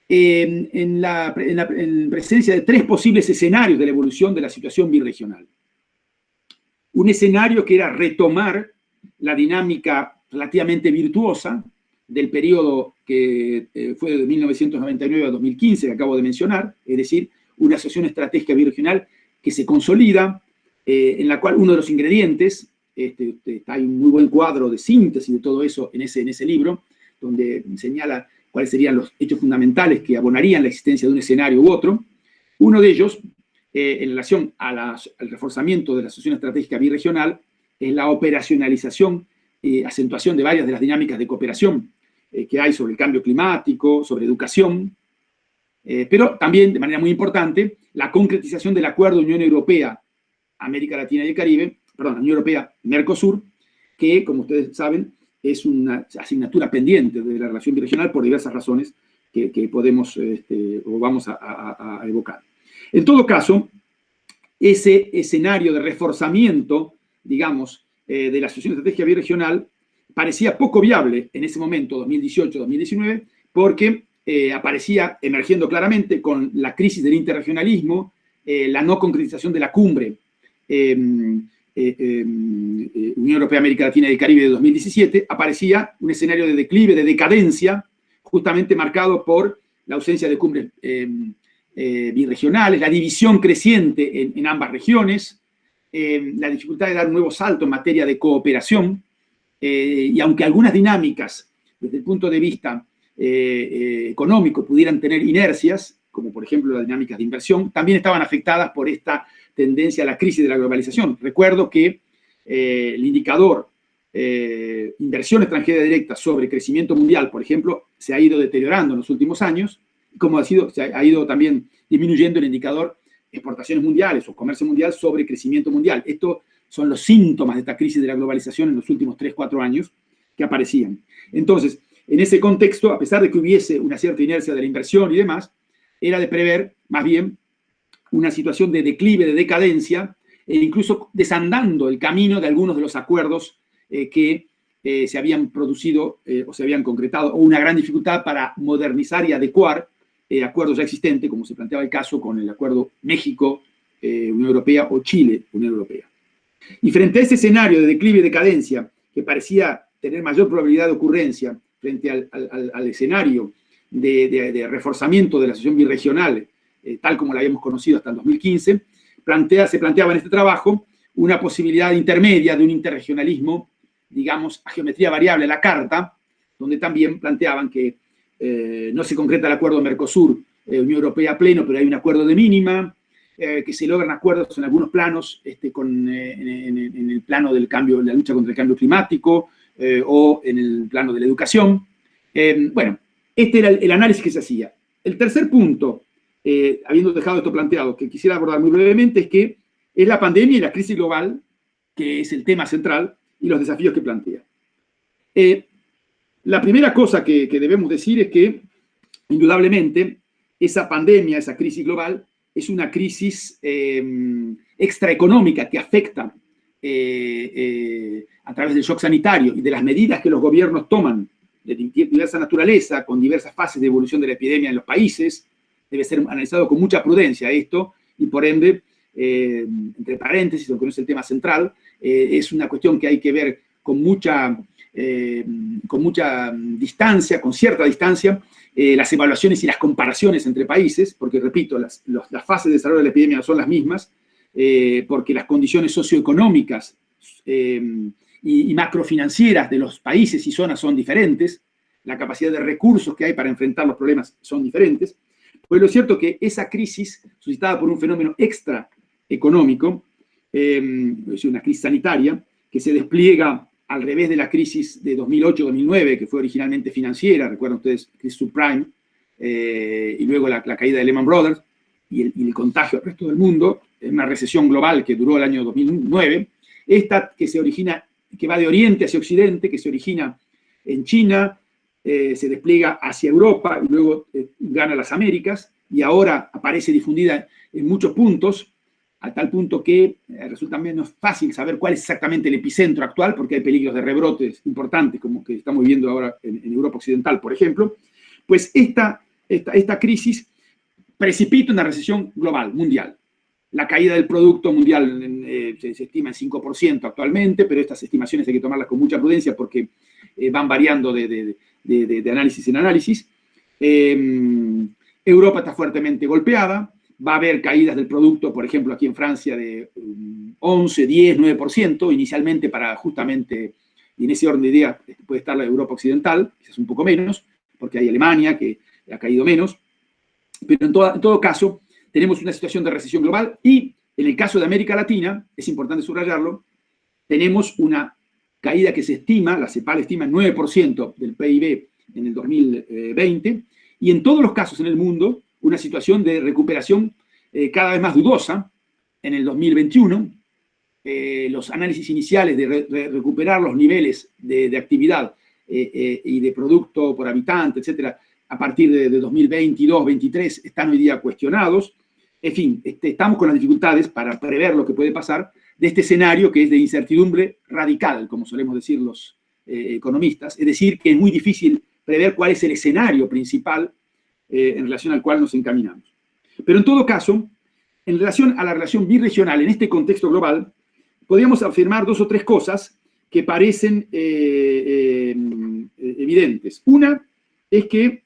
en presencia de 3 posibles escenarios de la evolución de la situación birregional. Un escenario que era retomar la dinámica relativamente virtuosa del periodo que fue de 1999 a 2015, que acabo de mencionar, es decir, una asociación estratégica birregional que se consolida, en la cual uno de los ingredientes, hay un muy buen cuadro de síntesis de todo eso en ese libro, donde señala cuáles serían los hechos fundamentales que abonarían la existencia de un escenario u otro. Uno de ellos, en relación al reforzamiento de la asociación estratégica birregional, es la operacionalización y acentuación de varias de las dinámicas de cooperación que hay sobre el cambio climático, sobre educación, pero también, de manera muy importante, la concretización del acuerdo Unión Europea, América Latina y el Caribe, perdón, Unión Europea, Mercosur, que, como ustedes saben, es una asignatura pendiente de la relación birregional por diversas razones que podemos o vamos a evocar. En todo caso, ese escenario de reforzamiento, digamos, de la asociación estratégica birregional parecía poco viable en ese momento, 2018-2019, porque aparecía emergiendo claramente con la crisis del interregionalismo, la no concretización de la cumbre Unión Europea, América Latina y el Caribe de 2017, aparecía un escenario de declive, de decadencia, justamente marcado por la ausencia de cumbres birregionales, la división creciente en ambas regiones, la dificultad de dar un nuevo salto en materia de cooperación, y aunque algunas dinámicas, desde el punto de vista económico, pudieran tener inercias, como por ejemplo las dinámicas de inversión, también estaban afectadas por esta tendencia a la crisis de la globalización. Recuerdo que el indicador inversión extranjera directa sobre crecimiento mundial, por ejemplo, se ha ido deteriorando en los últimos años, como se ha ido también disminuyendo el indicador exportaciones mundiales o comercio mundial sobre crecimiento mundial. Estos son los síntomas de esta crisis de la globalización en los últimos 3-4 años que aparecían. Entonces, en ese contexto, a pesar de que hubiese una cierta inercia de la inversión y demás, era de prever, más bien, una situación de declive, de decadencia, e incluso desandando el camino de algunos de los acuerdos que se habían producido o se habían concretado, o una gran dificultad para modernizar y adecuar acuerdo ya existente, como se planteaba el caso con el acuerdo México, Unión Europea, o Chile, Unión Europea. Y frente a ese escenario de declive y decadencia, que parecía tener mayor probabilidad de ocurrencia frente al escenario de reforzamiento de la asociación birregional, tal como la habíamos conocido hasta el 2015, se planteaba en este trabajo una posibilidad intermedia de un interregionalismo, digamos, a geometría variable, la carta, donde también planteaban que no se concreta el acuerdo Mercosur-Unión Europea pleno, pero hay un acuerdo de mínima, que se logran acuerdos en algunos planos, en el plano del cambio, la lucha contra el cambio climático, o en el plano de la educación. Bueno, este era el análisis que se hacía. El tercer punto, habiendo dejado esto planteado, que quisiera abordar muy brevemente, es que es la pandemia y la crisis global, que es el tema central, y los desafíos que plantea. La primera cosa que debemos decir es que, indudablemente, esa pandemia, esa crisis global, es una crisis extraeconómica que afecta a través del shock sanitario y de las medidas que los gobiernos toman de diversa naturaleza, con diversas fases de evolución de la epidemia en los países. Debe ser analizado con mucha prudencia esto, y por ende, entre paréntesis, aunque no es el tema central, es una cuestión que hay que ver con mucha distancia, con cierta distancia, las evaluaciones y las comparaciones entre países, porque, repito, las fases de desarrollo de la epidemia no son las mismas, porque las condiciones socioeconómicas y macrofinancieras de los países y zonas son diferentes, la capacidad de recursos que hay para enfrentar los problemas son diferentes. Pues lo cierto es que esa crisis, suscitada por un fenómeno extraeconómico, es decir, una crisis sanitaria, que se despliega al revés de la crisis de 2008-2009, que fue originalmente financiera, recuerdan ustedes, crisis subprime, y luego la caída de Lehman Brothers, y el contagio al resto del mundo, en una recesión global que duró el año 2009, esta que se origina, que va de oriente hacia occidente, que se origina en China, se despliega hacia Europa, y luego gana las Américas, y ahora aparece difundida en muchos puntos, a tal punto que resulta menos fácil saber cuál es exactamente el epicentro actual, porque hay peligros de rebrotes importantes, como que estamos viviendo ahora en Europa Occidental, por ejemplo. Pues esta crisis precipita una recesión global, mundial. La caída del Producto Mundial se estima en 5% actualmente, pero estas estimaciones hay que tomarlas con mucha prudencia porque van variando de análisis en análisis. Europa está fuertemente golpeada. Va a haber caídas del producto, por ejemplo, aquí en Francia, de 11, 10, 9%, inicialmente para justamente, y en ese orden de ideas puede estar la Europa Occidental, quizás un poco menos, porque hay Alemania que ha caído menos, pero en todo caso tenemos una situación de recesión global, y en el caso de América Latina, es importante subrayarlo, tenemos una caída que se estima, la CEPAL estima en 9% del PIB en el 2020, y en todos los casos en el mundo, una situación de recuperación cada vez más dudosa en el 2021. Los análisis iniciales de recuperar los niveles de actividad y de producto por habitante, etcétera, a partir de 2022-23 están hoy día cuestionados. En fin, estamos con las dificultades para prever lo que puede pasar de este escenario que es de incertidumbre radical, como solemos decir los economistas, es decir, que es muy difícil prever cuál es el escenario principal en relación al cual nos encaminamos. Pero en todo caso, en relación a la relación birregional, en este contexto global, podríamos afirmar dos o tres cosas que parecen evidentes. Una es que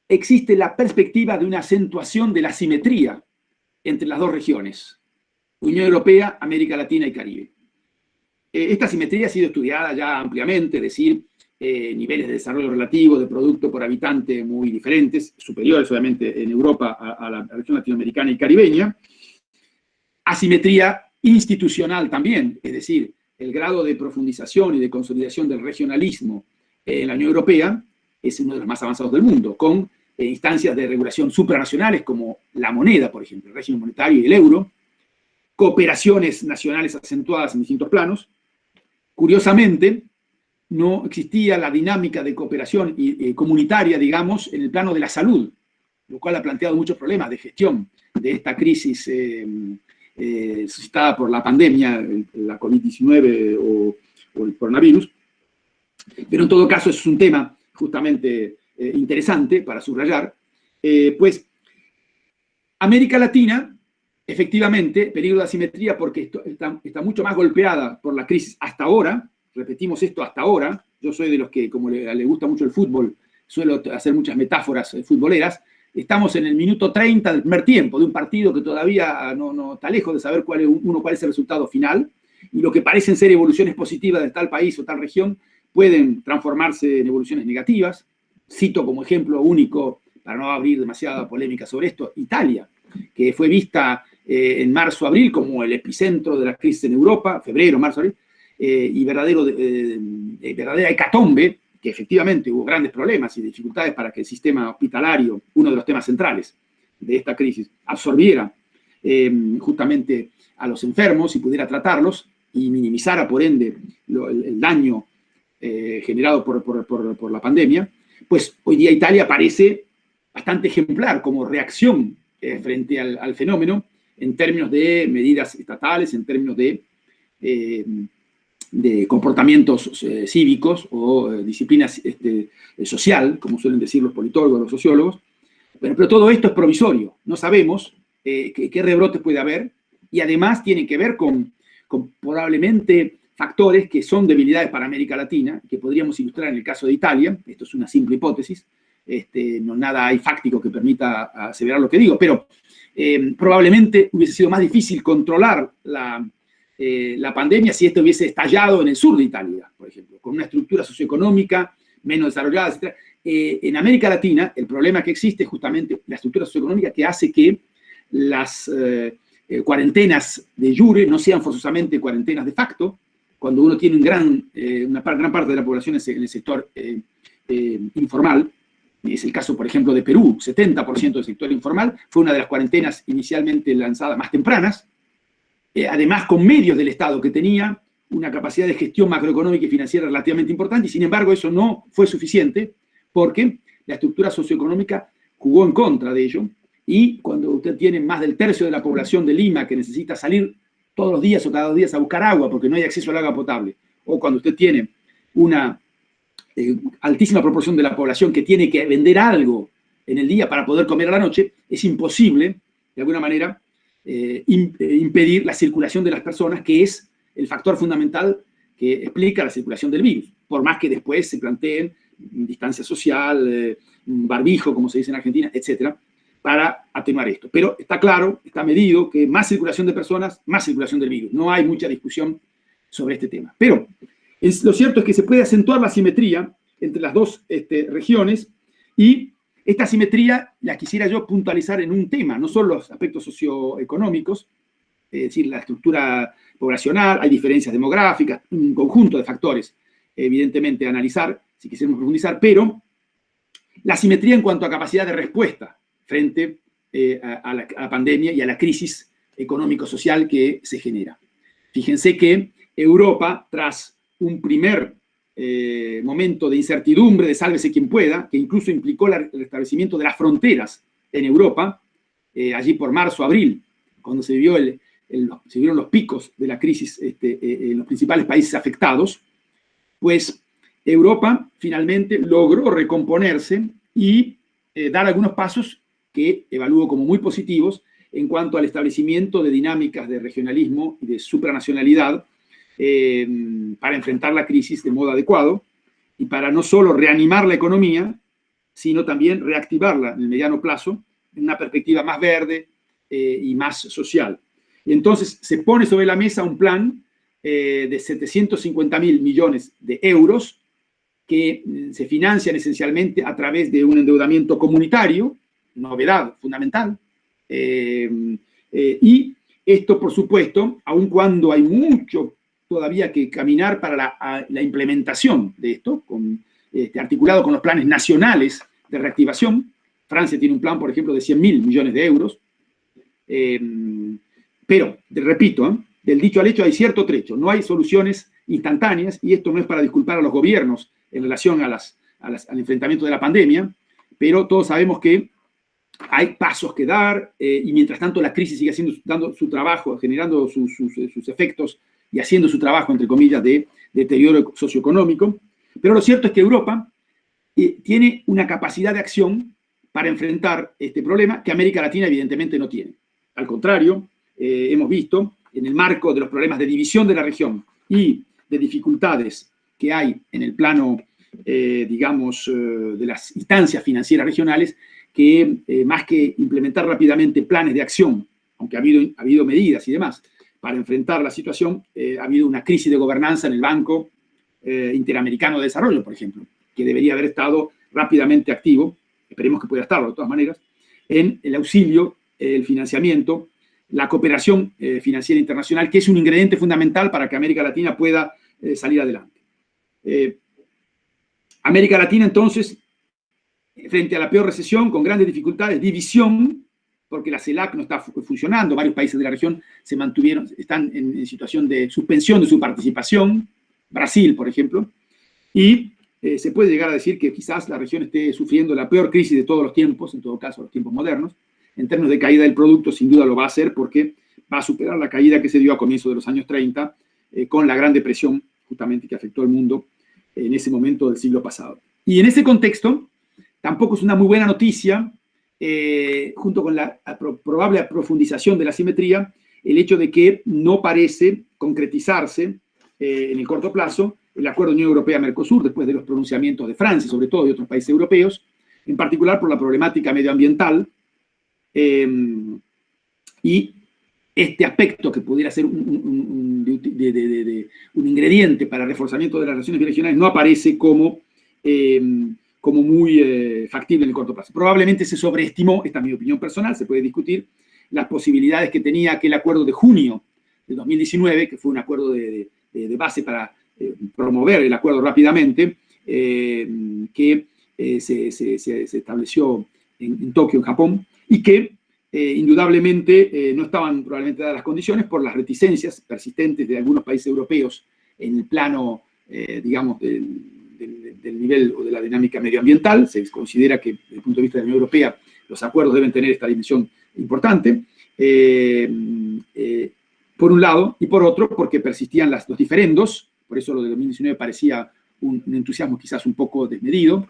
existe la perspectiva de una acentuación de la asimetría entre las dos regiones, Unión Europea, América Latina y Caribe. Esta asimetría ha sido estudiada ya ampliamente, es decir, niveles de desarrollo relativo de producto por habitante muy diferentes, superiores obviamente en Europa a la región latinoamericana y caribeña. Asimetría institucional también, es decir, el grado de profundización y de consolidación del regionalismo en la Unión Europea es uno de los más avanzados del mundo, con instancias de regulación supranacionales como la moneda, por ejemplo, el régimen monetario y el euro, cooperaciones nacionales acentuadas en distintos planos. Curiosamente, no existía la dinámica de cooperación comunitaria, digamos, en el plano de la salud, lo cual ha planteado muchos problemas de gestión de esta crisis suscitada por la pandemia, la COVID-19 o el coronavirus. Pero en todo caso es un tema justamente interesante para subrayar, Pues América Latina, efectivamente, peligro de asimetría porque está mucho más golpeada por la crisis hasta ahora. Repetimos esto hasta ahora. Yo soy de los que, como le gusta mucho el fútbol, suelo hacer muchas metáforas futboleras. Estamos en el minuto 30 del primer tiempo de un partido que todavía no está lejos de saber cuál es el resultado final. Y lo que parecen ser evoluciones positivas de tal país o tal región pueden transformarse en evoluciones negativas. Cito como ejemplo único, para no abrir demasiada polémica sobre esto, Italia, que fue vista en marzo-abril como el epicentro de la crisis en Europa, febrero, marzo-abril, y verdadera hecatombe, que efectivamente hubo grandes problemas y dificultades para que el sistema hospitalario, uno de los temas centrales de esta crisis, absorbiera justamente a los enfermos y pudiera tratarlos y minimizara, por ende, el daño generado por la pandemia. Pues hoy día Italia parece bastante ejemplar como reacción frente al fenómeno en términos de medidas estatales, en términos de comportamientos cívicos o disciplina social, como suelen decir los politólogos, los sociólogos. Pero todo esto es provisorio. No sabemos qué rebrotes puede haber y además tiene que ver con probablemente factores que son debilidades para América Latina, que podríamos ilustrar en el caso de Italia. Esto es una simple hipótesis. No nada hay fáctico que permita aseverar lo que digo, pero probablemente hubiese sido más difícil controlar la pandemia si esto hubiese estallado en el sur de Italia, por ejemplo, con una estructura socioeconómica menos desarrollada, etc. En América Latina, el problema que existe es justamente la estructura socioeconómica que hace que las cuarentenas de jure no sean forzosamente cuarentenas de facto, cuando uno tiene una gran parte de la población en el sector informal. Es el caso, por ejemplo, de Perú, 70% del sector informal, fue una de las cuarentenas inicialmente lanzadas más tempranas, además con medios del Estado que tenía una capacidad de gestión macroeconómica y financiera relativamente importante, y sin embargo eso no fue suficiente porque la estructura socioeconómica jugó en contra de ello, y cuando usted tiene más del tercio de la población de Lima que necesita salir todos los días o cada 2 días a buscar agua porque no hay acceso al agua potable, o cuando usted tiene una altísima proporción de la población que tiene que vender algo en el día para poder comer a la noche, es imposible, de alguna manera, impedir la circulación de las personas, que es el factor fundamental que explica la circulación del virus, por más que después se planteen distancia social, barbijo, como se dice en Argentina, etcétera, para atenuar esto. Pero está claro, está medido, que más circulación de personas, más circulación del virus. No hay mucha discusión sobre este tema. Pero lo cierto es que se puede acentuar la asimetría entre las dos regiones, y esta asimetría la quisiera yo puntualizar en un tema, no solo los aspectos socioeconómicos, es decir, la estructura poblacional, hay diferencias demográficas, un conjunto de factores, evidentemente, a analizar, si quisiéramos profundizar, pero la asimetría en cuanto a capacidad de respuesta frente a la pandemia y a la crisis económico-social que se genera. Fíjense que Europa, tras un primer momento de incertidumbre, de sálvese quien pueda, que incluso implicó el restablecimiento de las fronteras en Europa, allí por marzo-abril, cuando se vieron los picos de la crisis en los principales países afectados, pues Europa finalmente logró recomponerse y dar algunos pasos que evalúo como muy positivos en cuanto al establecimiento de dinámicas de regionalismo y de supranacionalidad para enfrentar la crisis de modo adecuado y para no solo reanimar la economía, sino también reactivarla en el mediano plazo en una perspectiva más verde y más social. Y entonces se pone sobre la mesa un plan de 750.000 millones de euros que se financian esencialmente a través de un endeudamiento comunitario, novedad fundamental, y esto, por supuesto, aun cuando hay mucho todavía que caminar para la implementación de esto, articulado con los planes nacionales de reactivación. Francia tiene un plan, por ejemplo, de 100.000 millones de euros, pero, repito, del dicho al hecho hay cierto trecho, no hay soluciones instantáneas, y esto no es para disculpar a los gobiernos en relación al enfrentamiento de la pandemia, pero todos sabemos que hay pasos que dar, y mientras tanto la crisis sigue dando su trabajo, generando sus efectos y haciendo su trabajo, entre comillas, de deterioro socioeconómico. Pero lo cierto es que Europa tiene una capacidad de acción para enfrentar este problema que América Latina evidentemente no tiene. Al contrario, hemos visto en el marco de los problemas de división de la región y de dificultades que hay en el plano, digamos, de las instancias financieras regionales, que más que implementar rápidamente planes de acción, aunque ha habido medidas y demás para enfrentar la situación, ha habido una crisis de gobernanza en el Banco Interamericano de Desarrollo, por ejemplo, que debería haber estado rápidamente activo, esperemos que pueda estarlo de todas maneras, en el auxilio, el financiamiento, la cooperación financiera internacional, que es un ingrediente fundamental para que América Latina pueda salir adelante. América Latina, entonces, frente a la peor recesión, con grandes dificultades, división, porque la CELAC no está funcionando, varios países de la región están en situación de suspensión de su participación, Brasil, por ejemplo, y se puede llegar a decir que quizás la región esté sufriendo la peor crisis de todos los tiempos, en todo caso, los tiempos modernos. En términos de caída del producto, sin duda lo va a hacer porque va a superar la caída que se dio a comienzos de los años 30 con la Gran Depresión, justamente, que afectó al mundo en ese momento del siglo pasado. Y en ese contexto, tampoco es una muy buena noticia, junto con la probable profundización de la asimetría, el hecho de que no parece concretizarse en el corto plazo el acuerdo Unión Europea-Mercosur, después de los pronunciamientos de Francia, sobre todo de otros países europeos, en particular por la problemática medioambiental, y este aspecto que pudiera ser un ingrediente para el reforzamiento de las relaciones biregionales no aparece como muy factible en el corto plazo. Probablemente se sobreestimó, esta es mi opinión personal, se puede discutir, las posibilidades que tenía aquel acuerdo de junio de 2019, que fue un acuerdo de base para promover el acuerdo rápidamente, que se estableció en Tokio, en Japón, y que indudablemente no estaban probablemente dadas las condiciones por las reticencias persistentes de algunos países europeos en el plano, digamos, del nivel o de la dinámica medioambiental. Se considera que, desde el punto de vista de la Unión Europea, los acuerdos deben tener esta dimensión importante, por un lado, y por otro, porque persistían los diferendos, por eso lo de 2019 parecía un entusiasmo quizás un poco desmedido,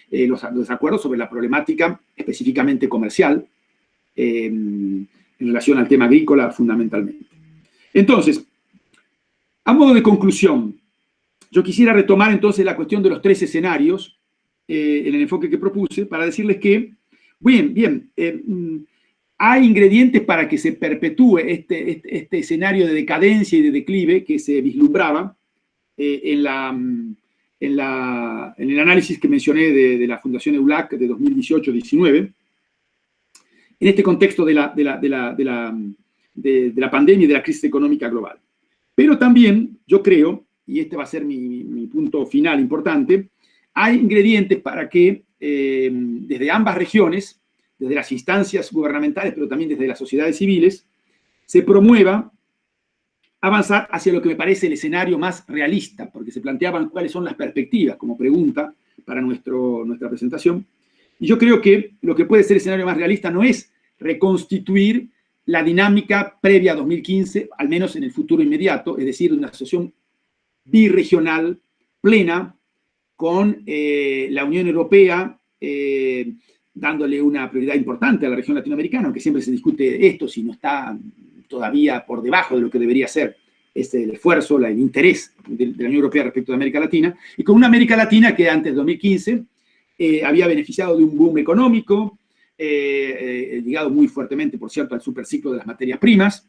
los acuerdos sobre la problemática específicamente comercial, en relación al tema agrícola fundamentalmente. Entonces, a modo de conclusión, yo quisiera retomar entonces la cuestión de los tres escenarios en el enfoque que propuse para decirles que, hay ingredientes para que se perpetúe este escenario de decadencia y de declive que se vislumbraba en el análisis que mencioné de la Fundación EULAC de 2018-19, en este contexto de la pandemia y de la crisis económica global. Pero también, yo creo, y este va a ser mi punto final importante, hay ingredientes para que desde ambas regiones, desde las instancias gubernamentales, pero también desde las sociedades civiles, se promueva avanzar hacia lo que me parece el escenario más realista, porque se planteaban cuáles son las perspectivas como pregunta para nuestra presentación. Y yo creo que lo que puede ser el escenario más realista no es reconstituir la dinámica previa a 2015, al menos en el futuro inmediato, es decir, una asociación birregional plena con la Unión Europea dándole una prioridad importante a la región latinoamericana, aunque siempre se discute esto, si no está todavía por debajo de lo que debería ser el esfuerzo, el interés de la Unión Europea respecto de América Latina, y con una América Latina que antes de 2015 había beneficiado de un boom económico, ligado muy fuertemente, por cierto, al superciclo de las materias primas,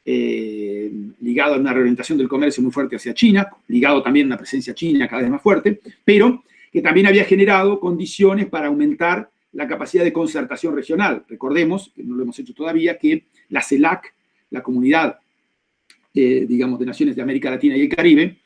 ligado a una reorientación del comercio muy fuerte hacia China, ligado también a una presencia china cada vez más fuerte, pero que también había generado condiciones para aumentar la capacidad de concertación regional. Recordemos, que no lo hemos hecho todavía, que la CELAC, la comunidad, digamos, de naciones de América Latina y el Caribe,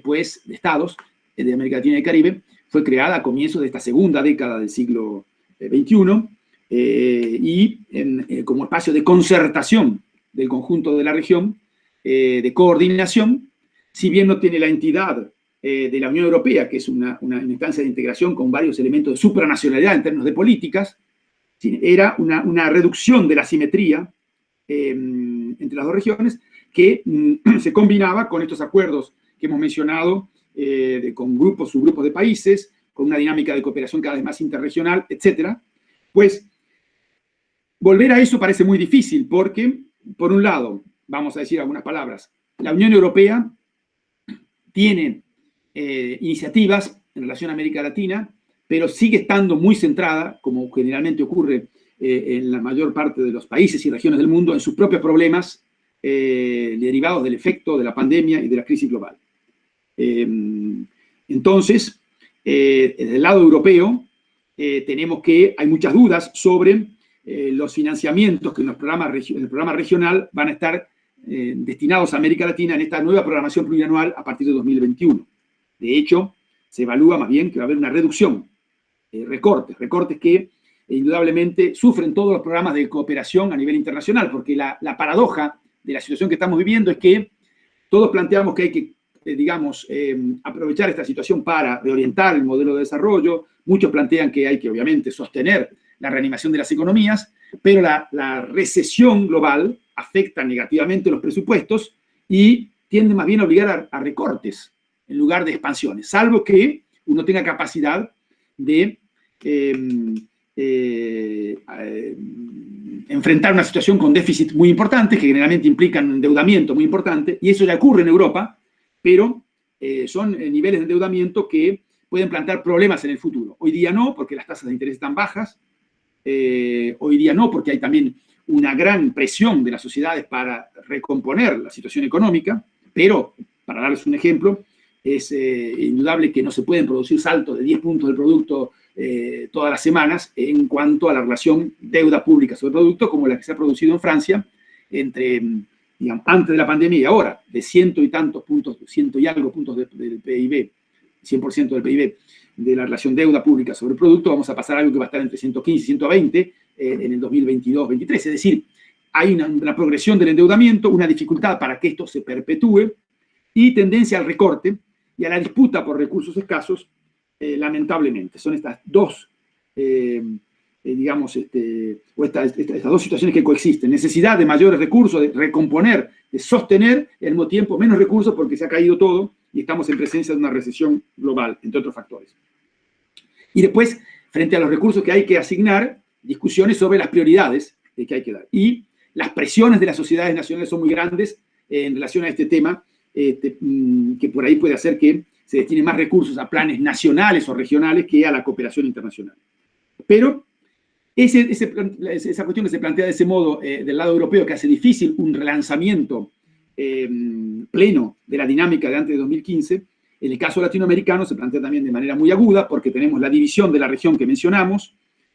pues, de estados de América Latina y el Caribe, fue creada a comienzos de esta segunda década del siglo XXI, y como espacio de concertación del conjunto de la región, de coordinación, si bien no tiene la entidad de la Unión Europea, que es una instancia de integración con varios elementos de supranacionalidad en términos de políticas, era una reducción de la asimetría entre las dos regiones que se combinaba con estos acuerdos que hemos mencionado, con subgrupos de países, con una dinámica de cooperación cada vez más interregional, etcétera, Después, volver a eso parece muy difícil porque, por un lado, vamos a decir algunas palabras, la Unión Europea tiene iniciativas en relación a América Latina, pero sigue estando muy centrada, como generalmente ocurre en la mayor parte de los países y regiones del mundo, en sus propios problemas derivados del efecto de la pandemia y de la crisis global. Entonces, desde el lado europeo, tenemos que hay muchas dudas sobre los financiamientos que en el programa regional van a estar destinados a América Latina en esta nueva programación plurianual a partir de 2021. De hecho, se evalúa más bien que va a haber una reducción, recortes que indudablemente sufren todos los programas de cooperación a nivel internacional, porque la paradoja de la situación que estamos viviendo es que todos planteamos que hay que, digamos, aprovechar esta situación para reorientar el modelo de desarrollo. Muchos plantean que hay que, obviamente, sostener la reanimación de las economías, pero la recesión global afecta negativamente los presupuestos y tiende más bien a obligar a recortes en lugar de expansiones, salvo que uno tenga capacidad de enfrentar una situación con déficit muy importante, que generalmente implican un endeudamiento muy importante, y eso ya ocurre en Europa, pero son niveles de endeudamiento que pueden plantear problemas en el futuro. Hoy día no, porque las tasas de interés están bajas. Hoy día no, porque hay también una gran presión de las sociedades para recomponer la situación económica, pero, para darles un ejemplo, es indudable que no se pueden producir saltos de 10 puntos del producto todas las semanas en cuanto a la relación deuda pública sobre producto, como la que se ha producido en Francia entre, digamos, antes de la pandemia y ahora, de ciento y tantos puntos, ciento y algo puntos del PIB, 100% del PIB, de la relación deuda pública sobre producto, vamos a pasar a algo que va a estar entre 115 y 120 en el 2022-23. Es decir, hay una progresión del endeudamiento, una dificultad para que esto se perpetúe y tendencia al recorte y a la disputa por recursos escasos, lamentablemente. Son estas dos, digamos, estas dos situaciones que coexisten. Necesidad de mayores recursos, de recomponer, de sostener, y al mismo tiempo menos recursos porque se ha caído todo y estamos en presencia de una recesión global, entre otros factores. Y después, frente a los recursos que hay que asignar, discusiones sobre las prioridades que hay que dar. Y las presiones de las sociedades nacionales son muy grandes en relación a este tema, que por ahí puede hacer que se destinen más recursos a planes nacionales o regionales que a la cooperación internacional. Pero esa cuestión que se plantea de ese modo del lado europeo, que hace difícil un relanzamiento pleno de la dinámica de antes de 2015, en el caso latinoamericano se plantea también de manera muy aguda, porque tenemos la división de la región que mencionamos,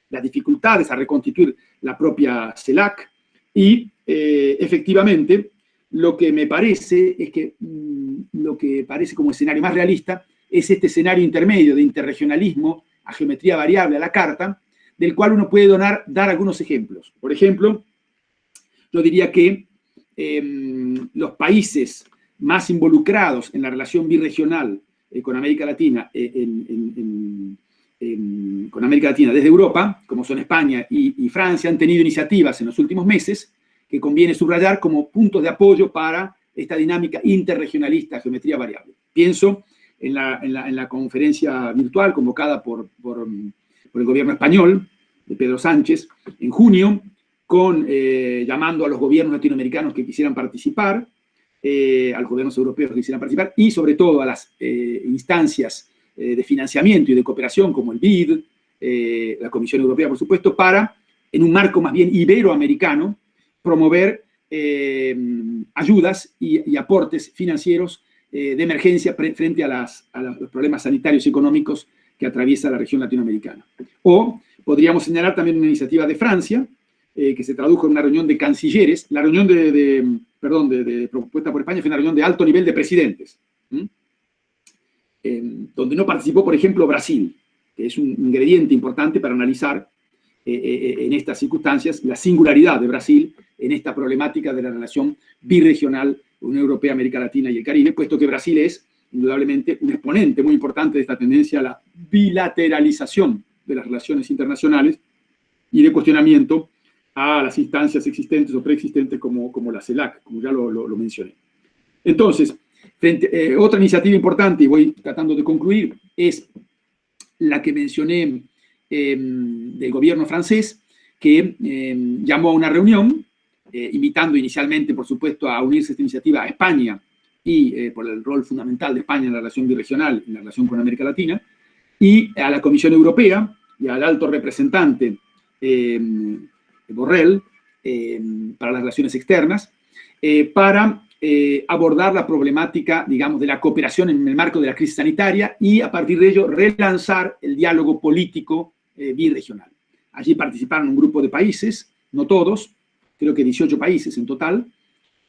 las dificultades a reconstituir la propia CELAC, y efectivamente lo que me parece es que lo que parece como escenario más realista es este escenario intermedio de interregionalismo a geometría variable a la carta, del cual uno puede dar algunos ejemplos. Por ejemplo, yo diría que los países más involucrados en la relación birregional con América Latina, con América Latina desde Europa, como son España y Francia, han tenido iniciativas en los últimos meses que conviene subrayar como puntos de apoyo para esta dinámica interregionalista, geometría variable. Pienso en la conferencia virtual convocada por el gobierno español, de Pedro Sánchez, en junio, llamando a los gobiernos latinoamericanos que quisieran participar, a los gobiernos europeos que quisieran participar, y sobre todo a las instancias de financiamiento y de cooperación, como el BID, la Comisión Europea, por supuesto, para, en un marco más bien iberoamericano, promover ayudas y aportes financieros de emergencia frente a los problemas sanitarios y económicos que atraviesa la región latinoamericana. O podríamos señalar también una iniciativa de Francia, que se tradujo en una reunión de cancilleres. La reunión propuesta por España fue una reunión de alto nivel de presidentes, donde no participó, por ejemplo, Brasil, que es un ingrediente importante para analizar en estas circunstancias la singularidad de Brasil en esta problemática de la relación birregional Unión Europea, América Latina y el Caribe, puesto que Brasil es indudablemente un exponente muy importante de esta tendencia a la bilateralización de las relaciones internacionales y de cuestionamiento a las instancias existentes o preexistentes como la CELAC, como ya lo mencioné. Entonces, otra iniciativa importante, y voy tratando de concluir, es la que mencioné del gobierno francés, que llamó a una reunión, invitando inicialmente, por supuesto, a unirse a esta iniciativa a España, y por el rol fundamental de España en la relación birregional, en la relación con América Latina, y a la Comisión Europea y al alto representante Borrell para las relaciones externas, para abordar la problemática, digamos, de la cooperación en el marco de la crisis sanitaria y, a partir de ello, relanzar el diálogo político birregional. Allí participaron un grupo de países, no todos, creo que 18 países en total,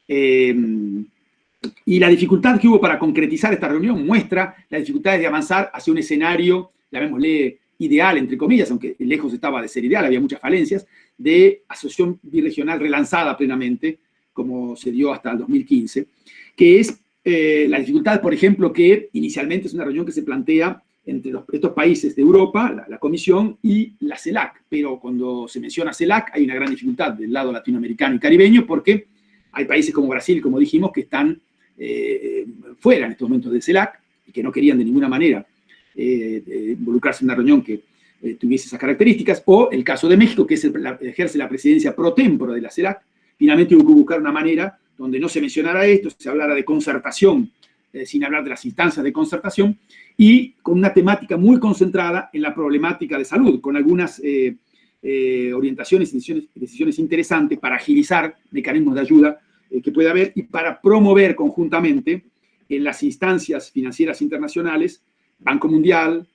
y la dificultad que hubo para concretizar esta reunión muestra las dificultades de avanzar hacia un escenario, llamémosle ideal, entre comillas, aunque lejos estaba de ser ideal, había muchas falencias, de asociación birregional relanzada plenamente, como se dio hasta el 2015, que es la dificultad, por ejemplo, que inicialmente es una reunión que se plantea entre estos países de Europa, la Comisión y la CELAC, pero cuando se menciona CELAC hay una gran dificultad del lado latinoamericano y caribeño, porque hay países como Brasil, como dijimos, que están fuera en estos momentos de CELAC y que no querían de ninguna manera involucrarse en una reunión que tuviese esas características, o el caso de México, que ejerce la presidencia pro tempore de la CELAC. Finalmente hubo que buscar una manera donde no se mencionara esto, se hablara de concertación, sin hablar de las instancias de concertación, y con una temática muy concentrada en la problemática de salud, con algunas orientaciones y decisiones interesantes para agilizar mecanismos de ayuda que pueda haber y para promover conjuntamente en las instancias financieras internacionales, Banco Mundial,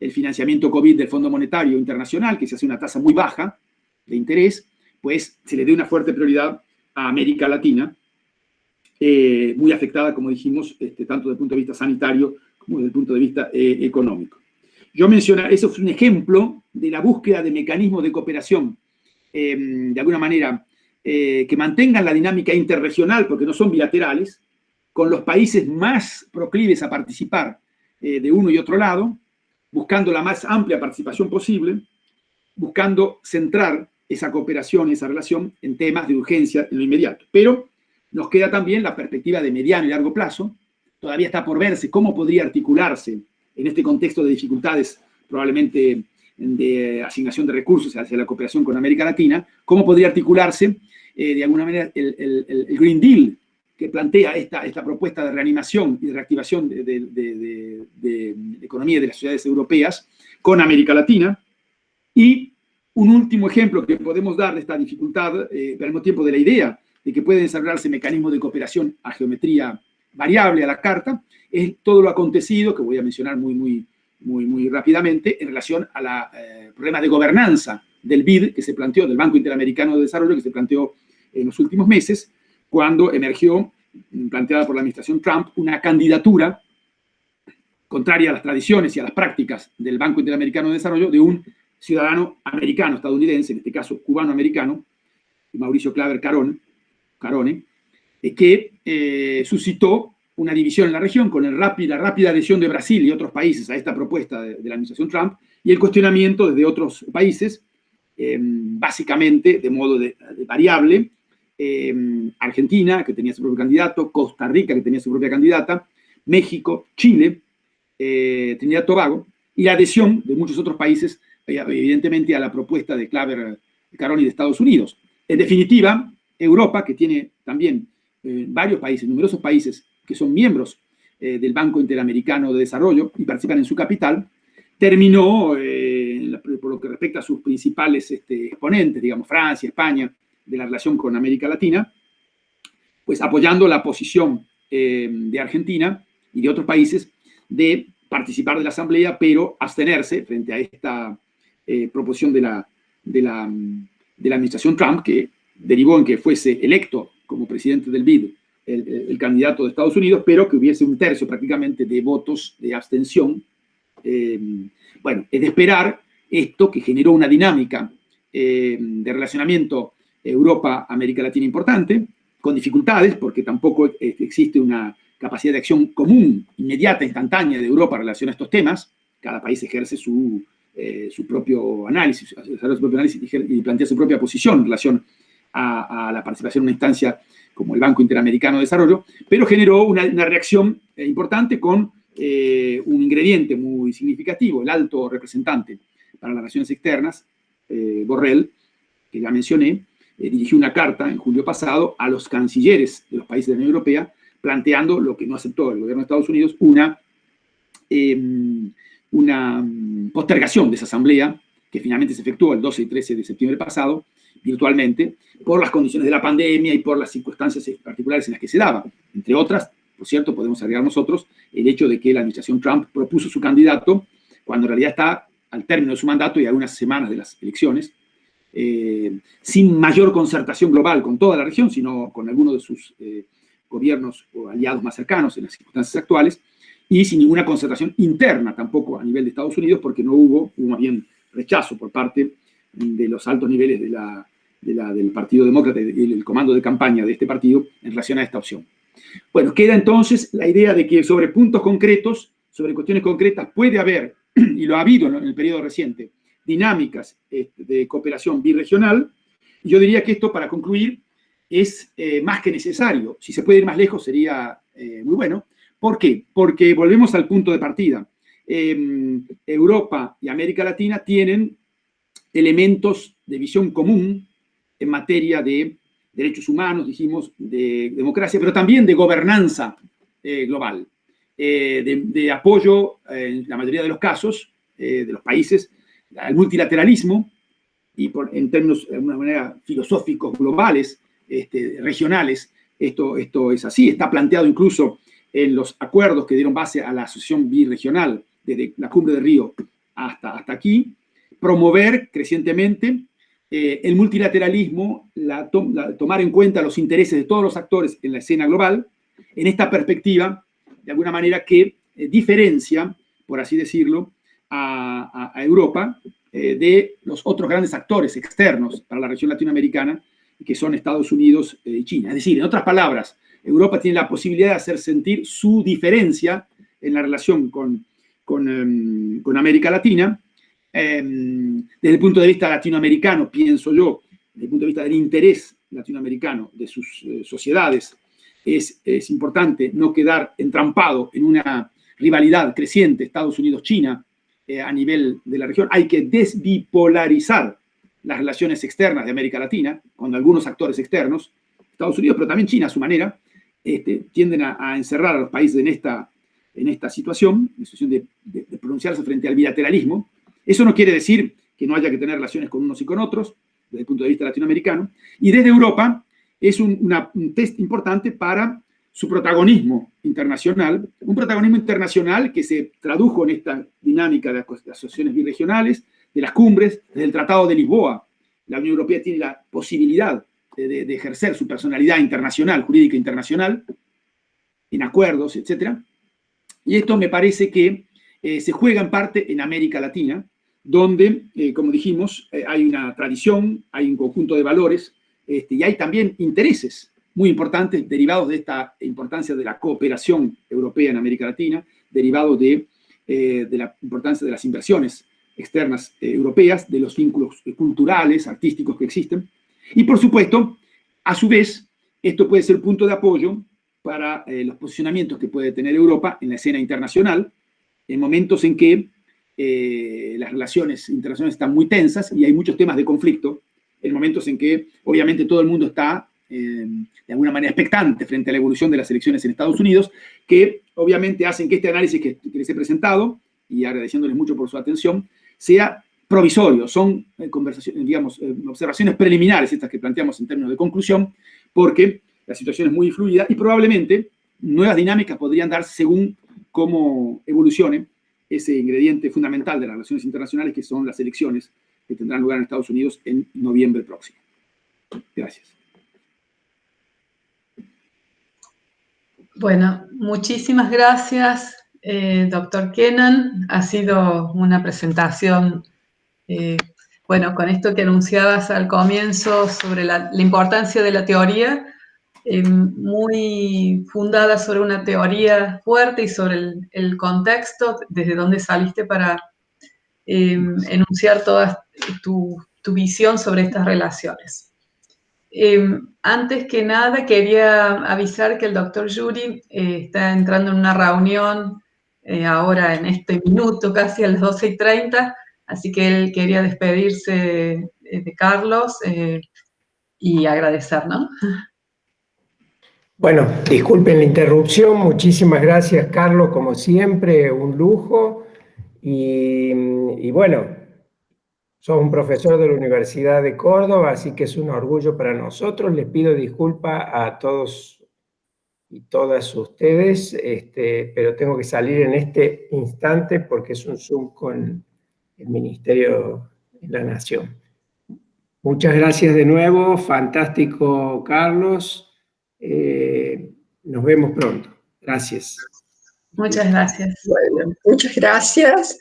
el financiamiento COVID del Fondo Monetario Internacional, que se hace una tasa muy baja de interés, pues se le dé una fuerte prioridad a América Latina, muy afectada, como dijimos, tanto desde el punto de vista sanitario como desde el punto de vista económico. Yo mencioné, eso es un ejemplo de la búsqueda de mecanismos de cooperación, de alguna manera, que mantengan la dinámica interregional, porque no son bilaterales, con los países más proclives a participar de uno y otro lado, buscando la más amplia participación posible, buscando centrar esa cooperación, esa relación en temas de urgencia en lo inmediato. Pero nos queda también la perspectiva de mediano y largo plazo. Todavía está por verse cómo podría articularse en este contexto de dificultades, probablemente de asignación de recursos hacia la cooperación con América Latina, cómo podría articularse de alguna manera el Green Deal que plantea esta propuesta de reanimación y de reactivación de la economía de las sociedades europeas con América Latina. Y un último ejemplo que podemos dar de esta dificultad, pero al mismo tiempo de la idea de que pueden desarrollarse mecanismos de cooperación a geometría variable a la carta, es todo lo acontecido, que voy a mencionar muy rápidamente, en relación a los problemas de gobernanza del BID que se planteó, del Banco Interamericano de Desarrollo, que se planteó en los últimos meses, cuando emergió, planteada por la administración Trump, una candidatura contraria a las tradiciones y a las prácticas del Banco Interamericano de Desarrollo de un ciudadano americano, estadounidense, en este caso cubano-americano, Mauricio Claver Carone, que suscitó una división en la región con la rápida adhesión de Brasil y otros países a esta propuesta de la administración Trump y el cuestionamiento desde otros países, básicamente de modo variable, Argentina, que tenía su propio candidato, Costa Rica, que tenía su propia candidata, México, Chile, Trinidad y Tobago, y la adhesión de muchos otros países, evidentemente, a la propuesta de Claver Carone de Estados Unidos. En definitiva, Europa, que tiene también varios países, numerosos países que son miembros del Banco Interamericano de Desarrollo y participan en su capital, terminó, por lo que respecta a sus principales exponentes, digamos, Francia, España, de la relación con América Latina, pues apoyando la posición de Argentina y de otros países de participar de la Asamblea, pero abstenerse frente a esta proposición de la administración Trump, que derivó en que fuese electo como presidente del BID el candidato de Estados Unidos, pero que hubiese un tercio prácticamente de votos de abstención. Bueno, es de esperar esto que generó una dinámica de relacionamiento Europa-América Latina importante, con dificultades, porque tampoco existe una capacidad de acción común, inmediata, instantánea de Europa en relación a estos temas. Cada país ejerce su propio análisis, y plantea su propia posición en relación a la participación en una instancia como el Banco Interamericano de Desarrollo, pero generó una reacción importante con un ingrediente muy significativo, el alto representante para las Relaciones Externas, Borrell, que ya mencioné, dirigió una carta en julio pasado a los cancilleres de los países de la Unión Europea, planteando lo que no aceptó el gobierno de Estados Unidos, una postergación de esa asamblea, que finalmente se efectuó el 12 y 13 de septiembre pasado, virtualmente, por las condiciones de la pandemia y por las circunstancias particulares en las que se daba. Entre otras, por cierto, podemos agregar nosotros el hecho de que la administración Trump propuso su candidato cuando en realidad está al término de su mandato y a unas semanas de las elecciones, sin mayor concertación global con toda la región, sino con algunos de sus gobiernos o aliados más cercanos en las circunstancias actuales, y sin ninguna concertación interna tampoco a nivel de Estados Unidos, porque hubo más bien rechazo por parte de los altos niveles del Partido Demócrata y el comando de campaña de este partido en relación a esta opción. Bueno, queda entonces la idea de que sobre puntos concretos, sobre cuestiones concretas, puede haber, y lo ha habido en el periodo reciente, dinámicas de cooperación birregional. Y yo diría que esto, para concluir, es más que necesario. Si se puede ir más lejos sería muy bueno. ¿Por qué? Porque volvemos al punto de partida. Europa y América Latina tienen elementos de visión común en materia de derechos humanos, dijimos, de democracia, pero también de gobernanza global, de apoyo, en la mayoría de los casos, de los países, al multilateralismo, y en términos, de alguna manera, filosóficos, globales, regionales, esto es así. Está planteado incluso en los acuerdos que dieron base a la asociación birregional, desde la Cumbre de Río hasta aquí, promover crecientemente el multilateralismo, tomar en cuenta los intereses de todos los actores en la escena global, en esta perspectiva, de alguna manera, que diferencia, por así decirlo, a Europa de los otros grandes actores externos para la región latinoamericana, que son Estados Unidos y China. Es decir, en otras palabras, Europa tiene la posibilidad de hacer sentir su diferencia en la relación con América Latina. Desde el punto de vista latinoamericano, pienso yo, desde el punto de vista del interés latinoamericano de sus sociedades, es importante no quedar entrampado en una rivalidad creciente Estados Unidos-China a nivel de la región. Hay que desbipolarizar las relaciones externas de América Latina, cuando algunos actores externos, Estados Unidos, pero también China a su manera, tienden a encerrar a los países en esta situación de pronunciarse frente al bilateralismo. Eso no quiere decir que no haya que tener relaciones con unos y con otros, desde el punto de vista latinoamericano. Y desde Europa es un test importante para su protagonismo internacional, un protagonismo internacional que se tradujo en esta dinámica de las asociaciones birregionales, de las cumbres, desde el Tratado de Lisboa. La Unión Europea tiene la posibilidad de ejercer su personalidad internacional, jurídica internacional, en acuerdos, etc. Y esto me parece que se juega en parte en América Latina, donde, como dijimos, hay una tradición, hay un conjunto de valores, y hay también intereses muy importantes derivados de esta importancia de la cooperación europea en América Latina, derivados de la importancia de las inversiones externas europeas, de los vínculos culturales, artísticos que existen. Y, por supuesto, a su vez, esto puede ser punto de apoyo para los posicionamientos que puede tener Europa en la escena internacional, en momentos en que las relaciones internacionales están muy tensas y hay muchos temas de conflicto, en momentos en que, obviamente, todo el mundo está, de alguna manera, expectante frente a la evolución de las elecciones en Estados Unidos, que, obviamente, hacen que este análisis que les he presentado, y agradeciéndoles mucho por su atención, sea provisorio. Son conversaciones, digamos, observaciones preliminares, estas que planteamos en términos de conclusión, porque la situación es muy fluida y probablemente nuevas dinámicas podrían darse según cómo evolucione ese ingrediente fundamental de las relaciones internacionales, que son las elecciones que tendrán lugar en Estados Unidos en noviembre próximo. Gracias. Bueno, muchísimas gracias, doctor Kennan. Ha sido una presentación, bueno, con esto que anunciabas al comienzo sobre la importancia de la teoría, muy fundada sobre una teoría fuerte y sobre el contexto, desde donde saliste para enunciar toda tu visión sobre estas relaciones. Antes que nada, quería avisar que el doctor Yuri está entrando en una reunión ahora en este minuto, casi a las 12:30, Así que él quería despedirse de Carlos y agradecer, ¿no? Bueno, disculpen la interrupción, muchísimas gracias, Carlos, como siempre, un lujo. Y bueno, sos un profesor de la Universidad de Córdoba, así que es un orgullo para nosotros. Les pido disculpas a todos y todas ustedes, pero tengo que salir en este instante porque es un Zoom con el Ministerio de la Nación. Muchas gracias de nuevo, fantástico, Carlos. Nos vemos pronto. Gracias. Muchas gracias. Bueno, muchas gracias.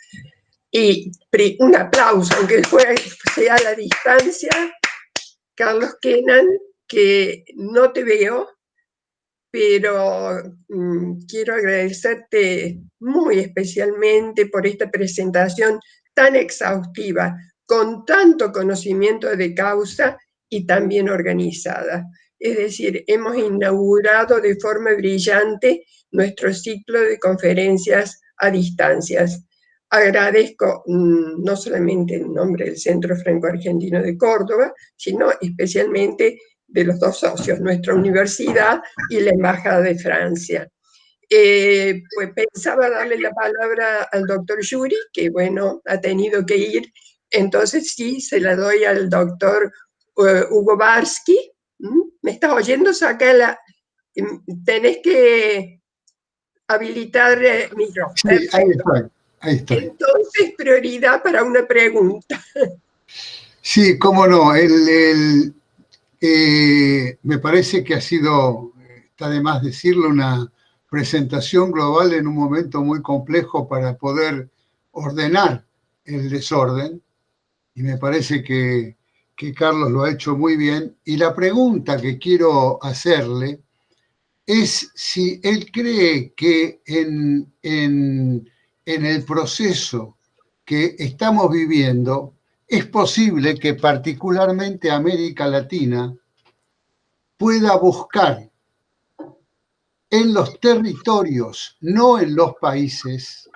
Y un aplauso, aunque sea a la distancia, Carlos Kenan, que no te veo, pero quiero agradecerte muy especialmente por esta presentación tan exhaustiva, con tanto conocimiento de causa y tan bien organizada. Es decir, hemos inaugurado de forma brillante nuestro ciclo de conferencias a distancias. Agradezco no solamente en nombre del Centro Franco-Argentino de Córdoba, sino especialmente de los dos socios, nuestra universidad y la Embajada de Francia. Pues pensaba darle la palabra al doctor Yuri, que bueno, ha tenido que ir, entonces sí, se la doy al doctor Hugo Barsky. ¿Me estás oyendo? Tenés que habilitar el micrófono. Sí, ahí estoy. Entonces, prioridad para una pregunta. Sí, cómo no. Me parece que ha sido, está de más decirlo, una presentación global en un momento muy complejo para poder ordenar el desorden. Y me parece que Carlos lo ha hecho muy bien. Y la pregunta que quiero hacerle es si él cree que en el proceso que estamos viviendo es posible que particularmente América Latina pueda buscar en los territorios, no en los países,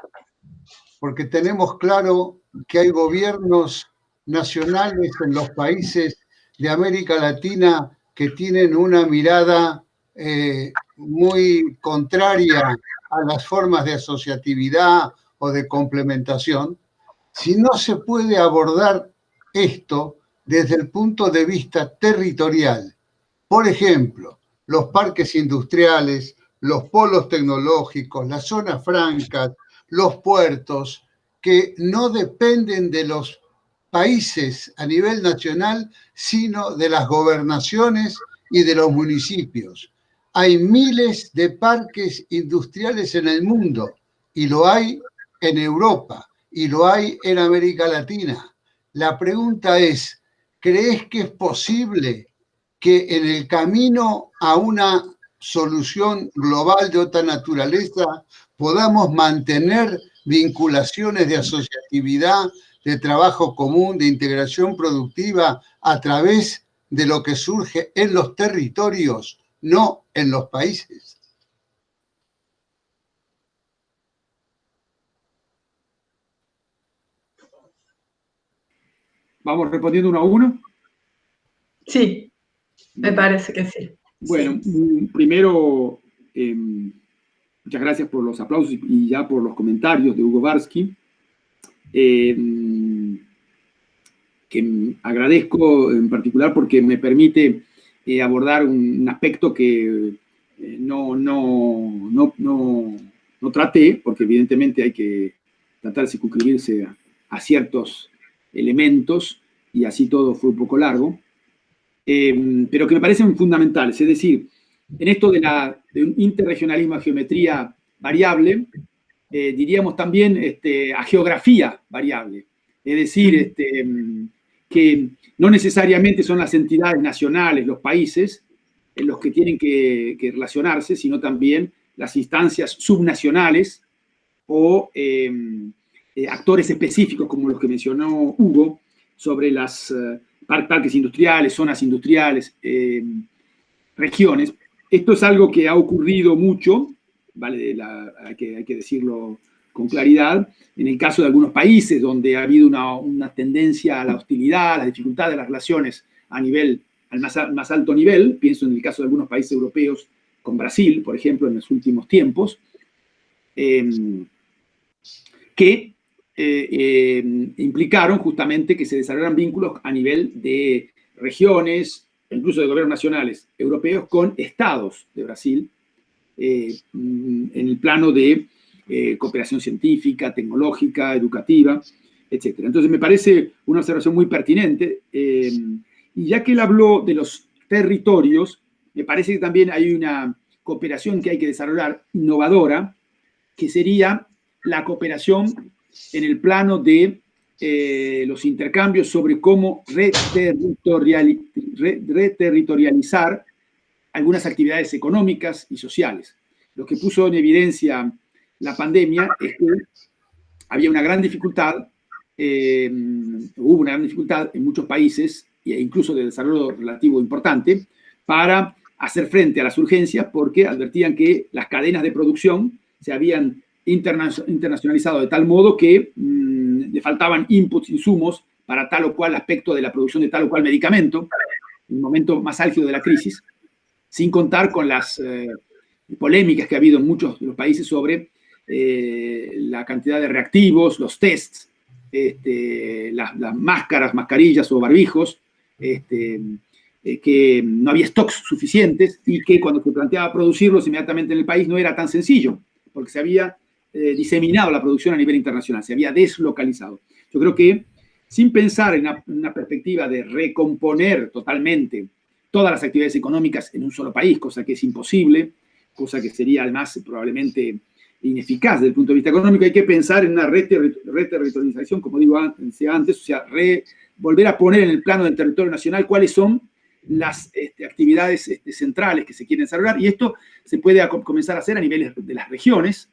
porque tenemos claro que hay gobiernos nacionales en los países de América Latina que tienen una mirada muy contraria a las formas de asociatividad o de complementación, si no se puede abordar esto desde el punto de vista territorial. Por ejemplo, los parques industriales, los polos tecnológicos, las zonas francas, los puertos, que no dependen de los países a nivel nacional, sino de las gobernaciones y de los municipios. Hay miles de parques industriales en el mundo y lo hay en Europa y lo hay en América Latina. La pregunta es, ¿crees que es posible que en el camino a una solución global de otra naturaleza podamos mantener vinculaciones de asociatividad, de trabajo común, de integración productiva a través de lo que surge en los territorios, no en los países? ¿Vamos respondiendo uno a uno? Sí, me parece que sí. Bueno, primero, muchas gracias por los aplausos y ya por los comentarios de Hugo Barsky, que agradezco en particular porque me permite abordar un aspecto que no traté, porque evidentemente hay que tratar de circunscribirse a ciertos elementos y así todo fue un poco largo. Pero que me parecen fundamentales, es decir, en esto de un interregionalismo a geometría variable, diríamos también a geografía variable, es decir, que no necesariamente son las entidades nacionales, los países, los que tienen que relacionarse, sino también las instancias subnacionales o actores específicos, como los que mencionó Hugo, sobre las parques industriales, zonas industriales, regiones. Esto es algo que ha ocurrido mucho, ¿vale? Hay que decirlo con claridad. En el caso de algunos países donde ha habido una tendencia a la hostilidad, a la dificultad de las relaciones al más alto nivel, pienso en el caso de algunos países europeos con Brasil, por ejemplo, en los últimos tiempos, que implicaron justamente que se desarrollaran vínculos a nivel de regiones, incluso de gobiernos nacionales europeos, con estados de Brasil, en el plano de cooperación científica, tecnológica, educativa, etc. Entonces me parece una observación muy pertinente, y ya que él habló de los territorios, me parece que también hay una cooperación que hay que desarrollar innovadora, que sería la cooperación en el plano de los intercambios sobre cómo reterritorializar algunas actividades económicas y sociales. Lo que puso en evidencia la pandemia es que había una gran dificultad, hubo una gran dificultad en muchos países, e incluso de desarrollo relativo importante, para hacer frente a las urgencias, porque advertían que las cadenas de producción se habían internacionalizado de tal modo que le faltaban inputs, insumos para tal o cual aspecto de la producción de tal o cual medicamento, en el momento más álgido de la crisis, sin contar con las polémicas que ha habido en muchos de los países sobre la cantidad de reactivos, los tests, las máscaras, mascarillas o barbijos, que no había stocks suficientes y que cuando se planteaba producirlos inmediatamente en el país no era tan sencillo, porque se había diseminado la producción a nivel internacional, se había deslocalizado. Yo creo que sin pensar en una perspectiva de recomponer totalmente todas las actividades económicas en un solo país, cosa que es imposible, cosa que sería además probablemente ineficaz desde el punto de vista económico, hay que pensar en una reterritorialización, como decía antes, o sea, volver a poner en el plano del territorio nacional cuáles son las actividades centrales que se quieren desarrollar, y esto se puede comenzar a hacer a niveles de las regiones.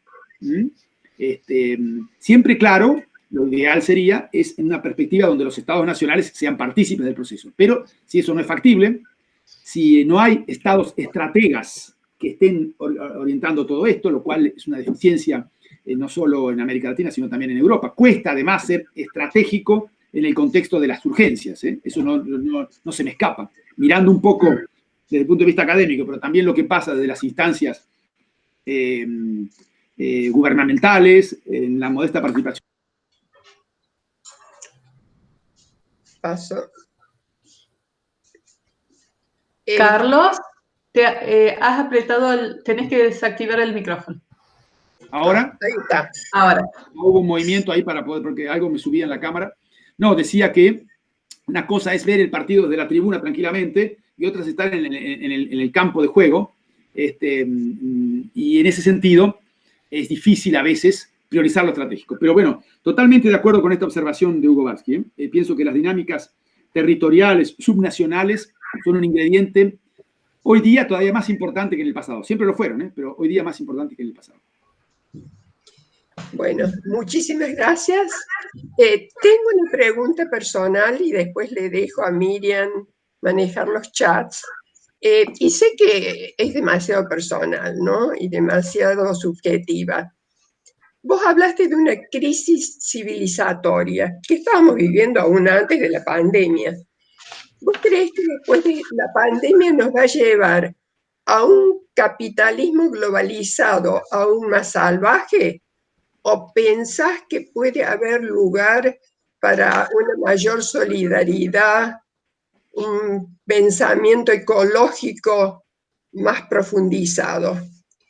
Siempre claro, lo ideal sería es en una perspectiva donde los estados nacionales sean partícipes del proceso, pero si eso no es factible, si no hay estados estrategas que estén orientando todo esto, lo cual es una deficiencia no solo en América Latina, sino también en Europa, cuesta además ser estratégico en el contexto de las urgencias, eso no se me escapa. Mirando un poco desde el punto de vista académico, pero también lo que pasa desde las instancias gubernamentales, en la modesta participación. Paso. Carlos, has apretado, tenés que desactivar el micrófono. ¿Ahora? Ahí está. Ahora. Hubo un movimiento ahí para poder, porque algo me subía en la cámara. No, decía que una cosa es ver el partido desde la tribuna tranquilamente y otra es estar en el campo de juego. Y en ese sentido es difícil a veces priorizar lo estratégico. Pero bueno, totalmente de acuerdo con esta observación de Hugo Barsky. Pienso que las dinámicas territoriales, subnacionales, son un ingrediente hoy día todavía más importante que en el pasado. Siempre lo fueron, pero hoy día más importante que en el pasado. Bueno, muchísimas gracias. Tengo una pregunta personal y después le dejo a Miriam manejar los chats. Y sé que es demasiado personal, ¿no? Y demasiado subjetiva. Vos hablaste de una crisis civilizatoria que estábamos viviendo aún antes de la pandemia. ¿Vos creés que después de la pandemia nos va a llevar a un capitalismo globalizado aún más salvaje? ¿O pensás que puede haber lugar para una mayor solidaridad, un pensamiento ecológico más profundizado?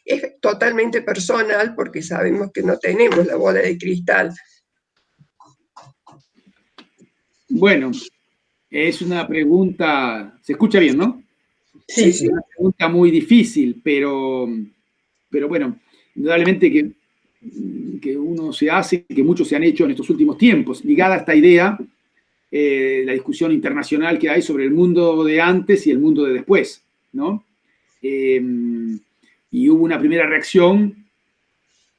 Es totalmente personal porque sabemos que no tenemos la bola de cristal. Bueno, es una pregunta, se escucha bien, ¿no? Sí, Es una pregunta muy difícil, pero bueno, indudablemente que uno se hace, que muchos se han hecho en estos últimos tiempos, ligada a esta idea, la discusión internacional que hay sobre el mundo de antes y el mundo de después, ¿no? Y hubo una primera reacción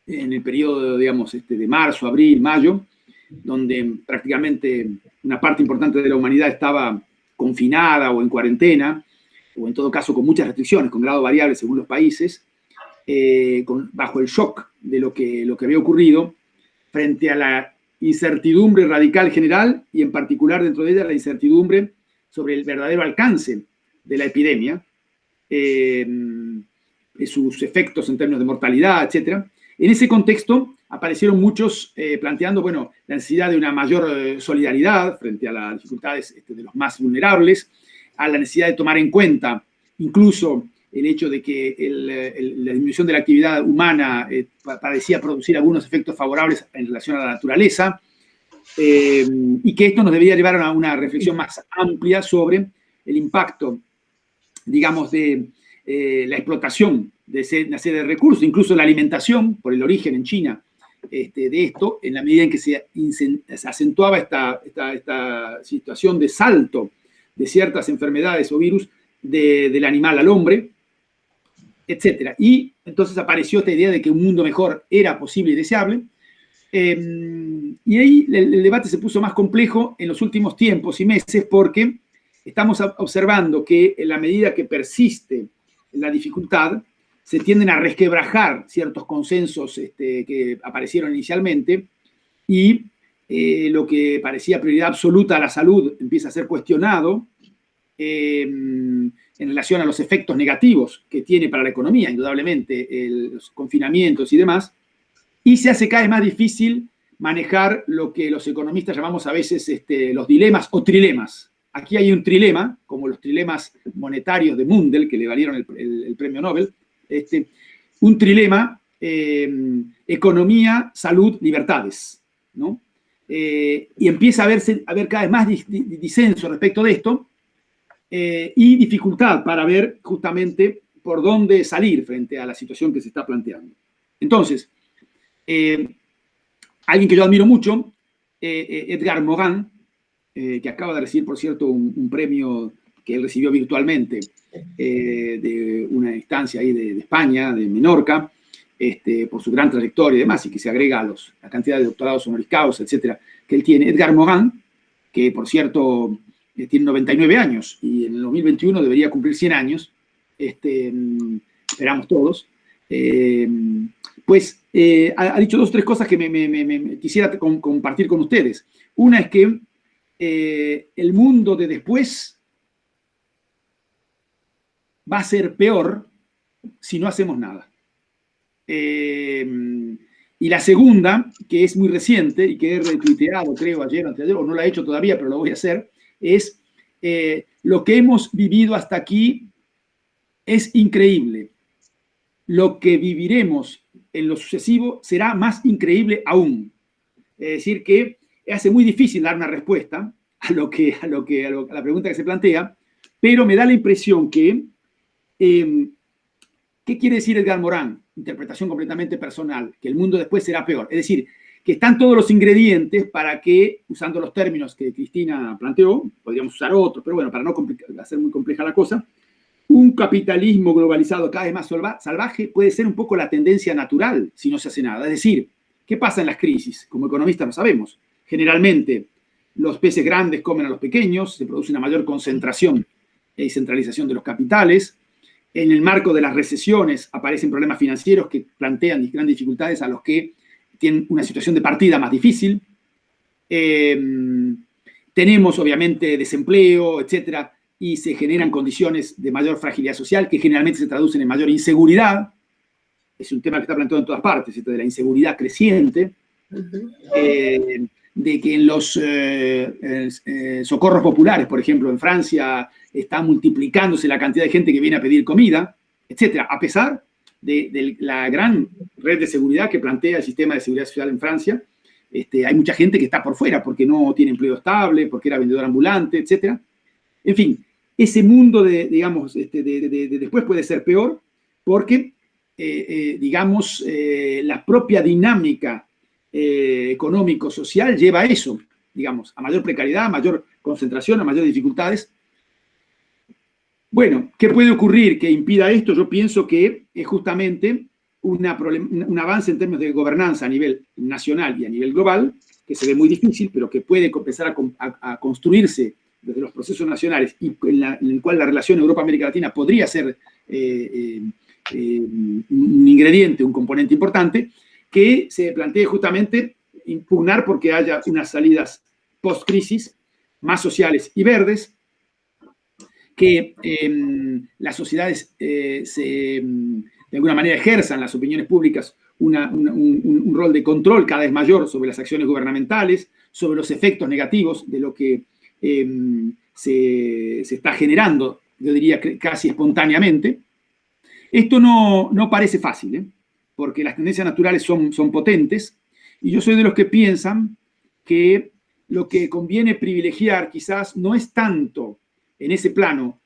en el periodo, digamos, de marzo, abril, mayo, donde prácticamente una parte importante de la humanidad estaba confinada o en cuarentena, o en todo caso con muchas restricciones, con grado variable según los países, bajo el shock de lo que había ocurrido, frente a la incertidumbre radical general y en particular dentro de ella la incertidumbre sobre el verdadero alcance de la epidemia, sus efectos en términos de mortalidad, etc. En ese contexto aparecieron muchos planteando, bueno, la necesidad de una mayor solidaridad frente a las dificultades de los más vulnerables, a la necesidad de tomar en cuenta incluso el hecho de que la disminución de la actividad humana parecía producir algunos efectos favorables en relación a la naturaleza, y que esto nos debería llevar a una reflexión más amplia sobre el impacto, digamos, de la explotación de una serie de recursos, incluso la alimentación, por el origen en China de esto, en la medida en que se acentuaba esta situación de salto de ciertas enfermedades o virus del animal al hombre, etc. Y entonces apareció esta idea de que un mundo mejor era posible y deseable. Y ahí el debate se puso más complejo en los últimos tiempos y meses, porque estamos observando que en la medida que persiste la dificultad, se tienden a resquebrajar ciertos consensos que aparecieron inicialmente, y lo que parecía prioridad absoluta a la salud empieza a ser cuestionado en relación a los efectos negativos que tiene para la economía, indudablemente, los confinamientos y demás, y se hace cada vez más difícil manejar lo que los economistas llamamos a veces los dilemas o trilemas. Aquí hay un trilema, como los trilemas monetarios de Mundell, que le valieron el premio Nobel, un trilema, economía, salud, libertades, ¿no? Y empieza a haber cada vez más disenso respecto de esto, y dificultad para ver justamente por dónde salir frente a la situación que se está planteando. Entonces, alguien que yo admiro mucho, Edgar Morin, que acaba de recibir, por cierto, un premio que él recibió virtualmente de una instancia ahí de España, de Menorca, por su gran trayectoria y demás, y que se agrega a la cantidad de doctorados honoris causa, etcétera, que él tiene. Edgar Morin, que por cierto tiene 99 años y en el 2021 debería cumplir 100 años, esperamos todos, pues ha dicho 2 o 3 cosas que me quisiera compartir con ustedes. Una es que el mundo de después va a ser peor si no hacemos nada. Y la segunda, que es muy reciente y que he retuiteado, creo, ayer o anteayer, o no la he hecho todavía, pero lo voy a hacer, es lo que hemos vivido hasta aquí es increíble. Lo que viviremos en lo sucesivo será más increíble aún. Es decir, que hace muy difícil dar una respuesta a la pregunta que se plantea, pero me da la impresión que, ¿qué quiere decir Edgar Morin? Interpretación completamente personal, que el mundo después será peor. Es decir, que están todos los ingredientes para que, usando los términos que Cristina planteó, podríamos usar otros, pero bueno, para no hacer muy compleja la cosa, un capitalismo globalizado cada vez más salvaje puede ser un poco la tendencia natural si no se hace nada. Es decir, ¿qué pasa en las crisis? Como economistas lo sabemos. Generalmente, los peces grandes comen a los pequeños, se produce una mayor concentración y centralización de los capitales. En el marco de las recesiones aparecen problemas financieros que plantean grandes dificultades a los que tienen una situación de partida más difícil. Tenemos, obviamente, desempleo, etcétera, y se generan condiciones de mayor fragilidad social que generalmente se traducen en mayor inseguridad. Es un tema que está planteado en todas partes, esto de la inseguridad creciente, de que en los socorros populares, por ejemplo, en Francia, está multiplicándose la cantidad de gente que viene a pedir comida, etcétera, a pesar de la gran red de seguridad que plantea el sistema de seguridad social en Francia. Hay mucha gente que está por fuera porque no tiene empleo estable, porque era vendedor ambulante, etcétera. En fin, ese mundo digamos, de después puede ser peor porque, digamos, la propia dinámica económico-social lleva a eso, digamos, a mayor precariedad, a mayor concentración, a mayores dificultades. Bueno, ¿qué puede ocurrir que impida esto? Yo pienso que es justamente un avance en términos de gobernanza a nivel nacional y a nivel global, que se ve muy difícil, pero que puede empezar a construirse desde los procesos nacionales y en el cual la relación Europa-América Latina podría ser un ingrediente, un componente importante, que se plantee justamente impugnar porque haya unas salidas post-crisis más sociales y verdes, que las sociedades de alguna manera ejerzan las opiniones públicas un rol de control cada vez mayor sobre las acciones gubernamentales, sobre los efectos negativos de lo que se está generando, yo diría casi espontáneamente. Esto no parece fácil, porque las tendencias naturales son potentes, y yo soy de los que piensan que lo que conviene privilegiar quizás no es tanto en ese plano,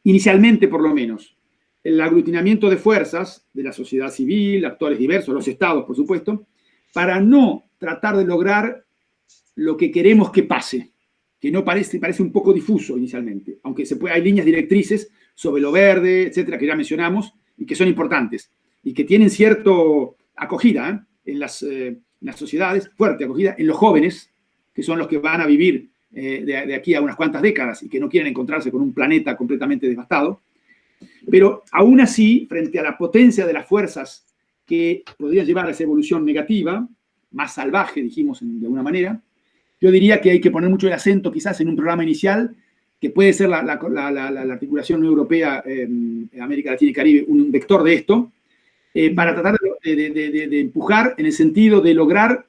inicialmente por lo menos, el aglutinamiento de fuerzas de la sociedad civil, actores diversos, los estados, por supuesto, para no tratar de lograr lo que queremos que pase, que no parece un poco difuso inicialmente, aunque hay líneas directrices sobre lo verde, etcétera, que ya mencionamos, y que son importantes, y que tienen cierta acogida en las sociedades, fuerte acogida en los jóvenes, que son los que van a vivir de aquí a unas cuantas décadas y que no quieren encontrarse con un planeta completamente devastado. Pero aún así, frente a la potencia de las fuerzas que podrían llevar a esa evolución negativa, más salvaje, dijimos de alguna manera, yo diría que hay que poner mucho el acento quizás en un programa inicial, que puede ser la articulación europea, América Latina y Caribe, un vector de esto, para tratar de empujar en el sentido de lograr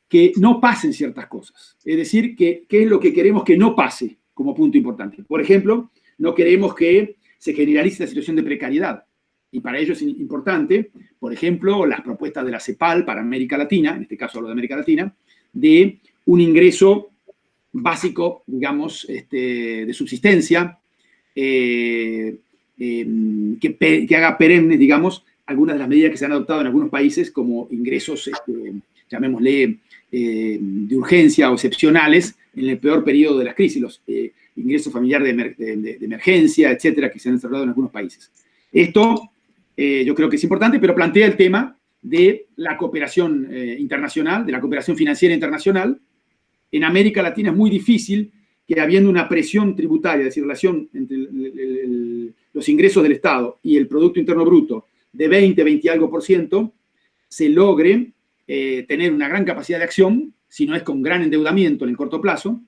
que no pasen ciertas cosas. Es decir, qué es lo que queremos que no pase como punto importante. Por ejemplo, no queremos que se generalice la situación de precariedad. Y para ello es importante, por ejemplo, las propuestas de la CEPAL para América Latina, en este caso hablo de América Latina, de un ingreso básico, digamos, de subsistencia, que haga perennes, digamos, algunas de las medidas que se han adoptado en algunos países como ingresos, llamémosle, de urgencia o excepcionales en el peor periodo de las crisis, los ingresos familiares de emergencia, etcétera, que se han desarrollado en algunos países. Esto yo creo que es importante, pero plantea el tema de la cooperación internacional, de la cooperación financiera internacional. En América Latina es muy difícil que, habiendo una presión tributaria, es decir, relación entre los ingresos del Estado y el Producto Interno Bruto de 20 y algo %, se logre tener una gran capacidad de acción, si no es con gran endeudamiento en el corto plazo.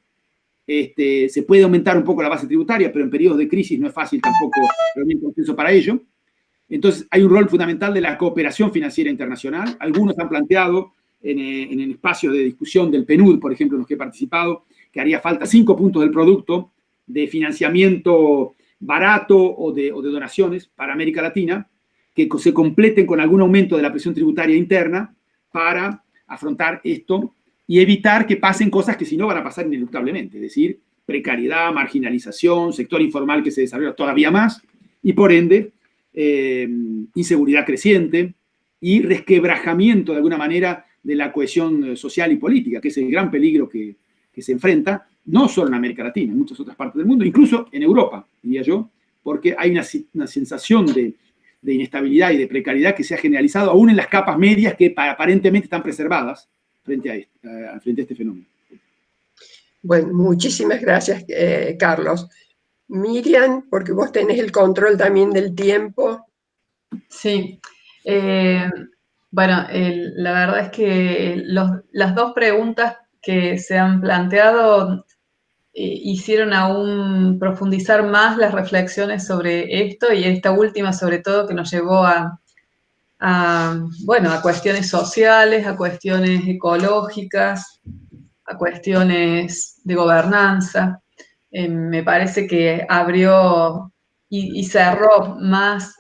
Se puede aumentar un poco la base tributaria, pero en periodos de crisis no es fácil tampoco reunir consenso para ello. Entonces, hay un rol fundamental de la cooperación financiera internacional. Algunos han planteado en el espacio de discusión del PNUD, por ejemplo, en los que he participado, que haría falta 5 puntos del producto de financiamiento barato o de donaciones para América Latina, que se completen con algún aumento de la presión tributaria interna para afrontar esto y evitar que pasen cosas que si no van a pasar ineluctablemente, es decir, precariedad, marginalización, sector informal que se desarrolla todavía más y, por ende, inseguridad creciente y resquebrajamiento de alguna manera de la cohesión social y política, que es el gran peligro que se enfrenta, no solo en América Latina, en muchas otras partes del mundo, incluso en Europa, diría yo, porque hay una sensación de inestabilidad y de precariedad que se ha generalizado aún en las capas medias que aparentemente están preservadas frente a este fenómeno. Bueno, muchísimas gracias, Carlos. Miriam, porque vos tenés el control también del tiempo. Sí. Bueno, la verdad es que las dos preguntas que se han planteado hicieron aún profundizar más las reflexiones sobre esto, y esta última sobre todo que nos llevó bueno, a cuestiones sociales, a cuestiones ecológicas, a cuestiones de gobernanza. Me parece que abrió y cerró más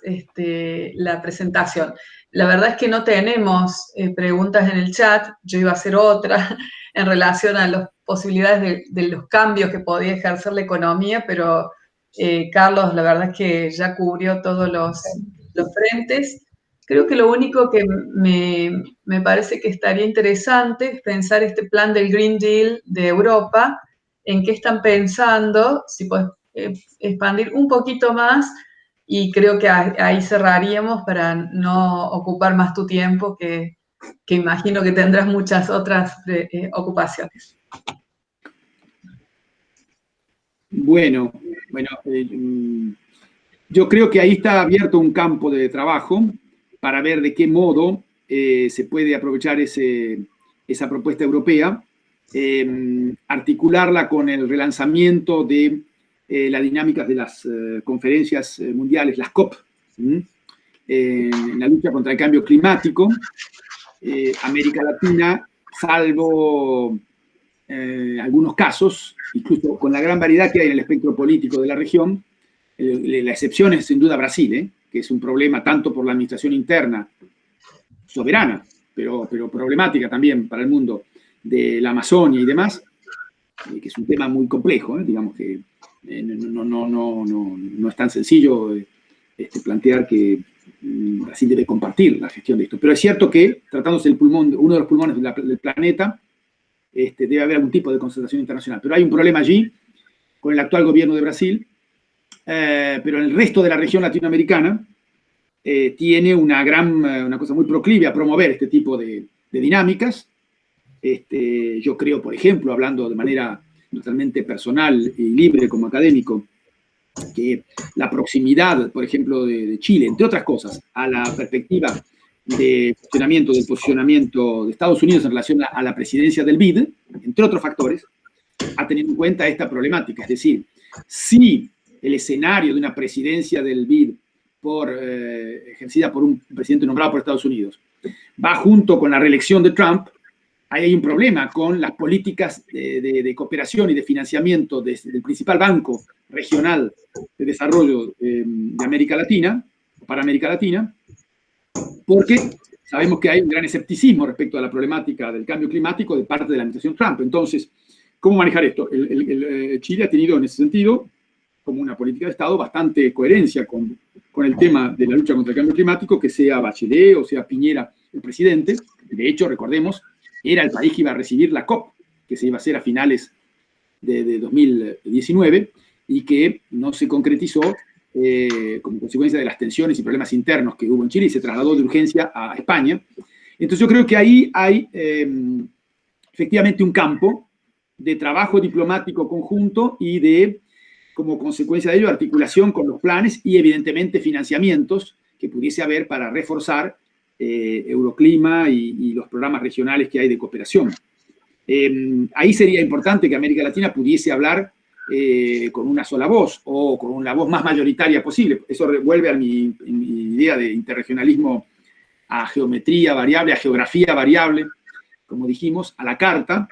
la presentación. La verdad es que no tenemos preguntas en el chat. Yo iba a hacer otra en relación a las posibilidades de los cambios que podía ejercer la economía, pero Carlos, la verdad es que ya cubrió todos los frentes. Creo que lo único que me parece que estaría interesante es pensar este plan del Green Deal de Europa, en qué están pensando, si puedes expandir un poquito más, y creo que ahí cerraríamos para no ocupar más tu tiempo, que imagino que tendrás muchas otras ocupaciones. Bueno, yo creo que ahí está abierto un campo de trabajo para ver de qué modo se puede aprovechar esa propuesta europea, articularla con el relanzamiento de las dinámicas de las conferencias mundiales, las COP, en la lucha contra el cambio climático. América Latina, salvo algunos casos, incluso con la gran variedad que hay en el espectro político de la región, la excepción es sin duda Brasil, que es un problema tanto por la administración interna, soberana, pero problemática también para el mundo, de la Amazonia y demás, que es un tema muy complejo, digamos que no es tan sencillo plantear que Brasil debe compartir la gestión de esto. Pero es cierto que, tratándose del pulmón, uno de los pulmones del planeta, debe haber algún tipo de concertación internacional. Pero hay un problema allí con el actual gobierno de Brasil, pero en el resto de la región latinoamericana tiene una cosa muy proclive a promover este tipo de dinámicas. Yo creo, por ejemplo, hablando de manera totalmente personal y libre como académico, que la proximidad, por ejemplo, de Chile, entre otras cosas, a la perspectiva del posicionamiento de Estados Unidos en relación a la presidencia del BID, entre otros factores, ha tenido en cuenta esta problemática. Es decir, si el escenario de una presidencia del BID ejercida por un presidente nombrado por Estados Unidos va junto con la reelección de Trump, ahí hay un problema con las políticas de cooperación y de financiamiento del principal banco regional de desarrollo de América Latina, para América Latina, porque sabemos que hay un gran escepticismo respecto a la problemática del cambio climático de parte de la administración Trump. Entonces, ¿cómo manejar esto? Chile ha tenido en ese sentido, como una política de Estado, bastante coherencia con el tema de la lucha contra el cambio climático, que sea Bachelet o sea Piñera el presidente. De hecho, recordemos, era el país que iba a recibir la COP, que se iba a hacer a finales de 2019 y que no se concretizó como consecuencia de las tensiones y problemas internos que hubo en Chile y se trasladó de urgencia a España. Entonces yo creo que ahí hay efectivamente un campo de trabajo diplomático conjunto y de, como consecuencia de ello, articulación con los planes y evidentemente financiamientos que pudiese haber para reforzar Euroclima y los programas regionales que hay de cooperación. Ahí sería importante que América Latina pudiese hablar con una sola voz o con la voz más mayoritaria posible. Eso vuelve a mi idea de interregionalismo a geometría variable, a geografía variable, como dijimos, a la carta,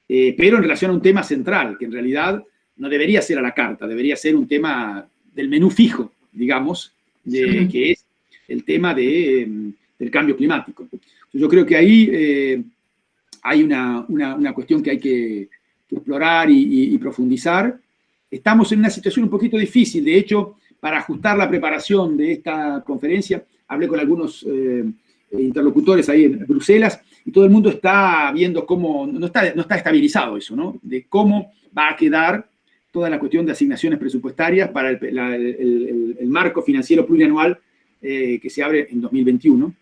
pero en relación a un tema central, que en realidad no debería ser a la carta, debería ser un tema del menú fijo, digamos, que es el tema del cambio climático. Yo creo que ahí hay una cuestión que hay que explorar y profundizar. Estamos en una situación un poquito difícil. De hecho, para ajustar la preparación de esta conferencia, hablé con algunos interlocutores ahí en Bruselas y todo el mundo está viendo cómo, no está estabilizado eso, ¿no? De cómo va a quedar toda la cuestión de asignaciones presupuestarias para el marco financiero plurianual que se abre en 2021.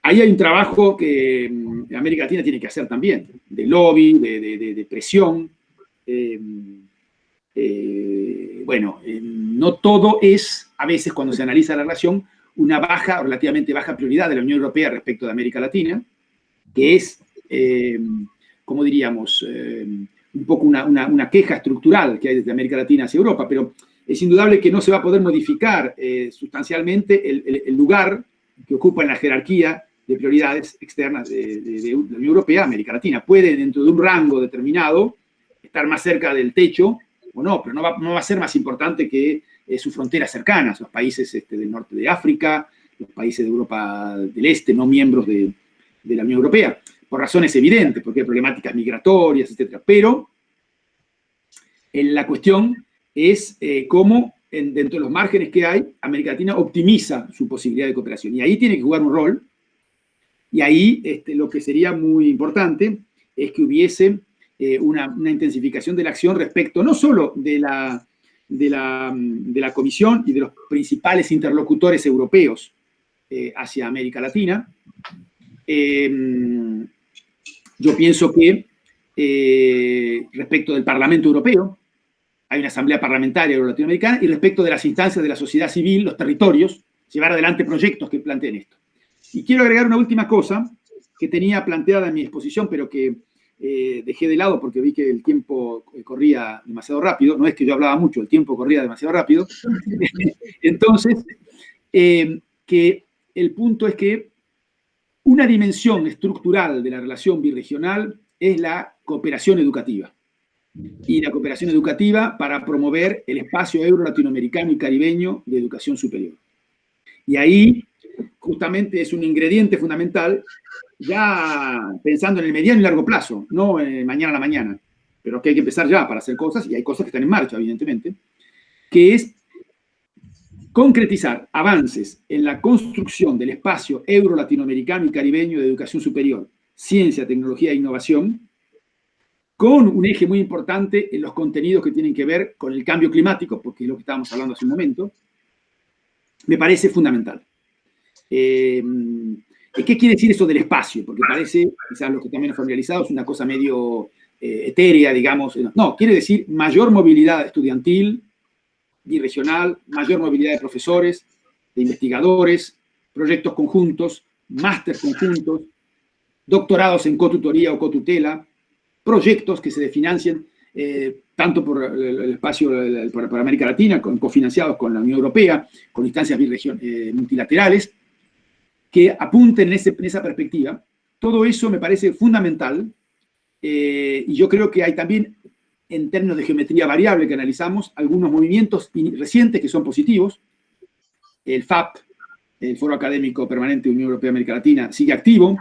Ahí hay un trabajo que América Latina tiene que hacer también, de lobby, de presión. No todo es, a veces cuando se analiza la relación, una relativamente baja prioridad de la Unión Europea respecto de América Latina, que es, como diríamos, un poco una queja estructural que hay desde América Latina hacia Europa, pero es indudable que no se va a poder modificar sustancialmente el lugar que ocupa en la jerarquía de prioridades externas de la Unión Europea, América Latina. Puede, dentro de un rango determinado, estar más cerca del techo o no, pero no va a ser más importante que sus fronteras cercanas, los países del norte de África, los países de Europa del Este, no miembros de la Unión Europea, por razones evidentes, porque hay problemáticas migratorias, etc. Pero la cuestión es cómo, dentro de los márgenes que hay, América Latina optimiza su posibilidad de cooperación. Y ahí tiene que jugar un rol. Y ahí lo que sería muy importante es que hubiese una intensificación de la acción respecto no solo de la Comisión y de los principales interlocutores europeos hacia América Latina. Yo pienso que respecto del Parlamento Europeo, hay una asamblea parlamentaria euro-latinoamericana, y respecto de las instancias de la sociedad civil, los territorios, llevar adelante proyectos que planteen esto. Y quiero agregar una última cosa que tenía planteada en mi exposición, pero que dejé de lado porque vi que el tiempo corría demasiado rápido. No es que yo hablaba mucho, el tiempo corría demasiado rápido. Entonces, que el punto es que una dimensión estructural de la relación birregional es la cooperación educativa. Y la cooperación educativa para promover el espacio euro-latinoamericano y caribeño de educación superior. Y ahí, justamente, es un ingrediente fundamental, ya pensando en el mediano y largo plazo, no mañana a la mañana, pero que hay que empezar ya para hacer cosas, y hay cosas que están en marcha, evidentemente, que es concretizar avances en la construcción del espacio euro-latinoamericano y caribeño de educación superior, ciencia, tecnología e innovación, con un eje muy importante en los contenidos que tienen que ver con el cambio climático, porque es lo que estábamos hablando hace un momento, me parece fundamental. ¿Qué quiere decir eso del espacio? Porque parece, quizás los que también están familiarizados, una cosa medio etérea, digamos. No, quiere decir mayor movilidad estudiantil, birregional, mayor movilidad de profesores, de investigadores, proyectos conjuntos, másteres conjuntos, doctorados en cotutoría o cotutela, proyectos que se financien tanto por el espacio para América Latina, cofinanciados con la Unión Europea, con instancias multilaterales, que apunten en esa perspectiva. Todo eso me parece fundamental, y yo creo que hay también, en términos de geometría variable que analizamos, algunos movimientos recientes que son positivos. El FAP, el Foro Académico Permanente de Unión Europea-América Latina, sigue activo,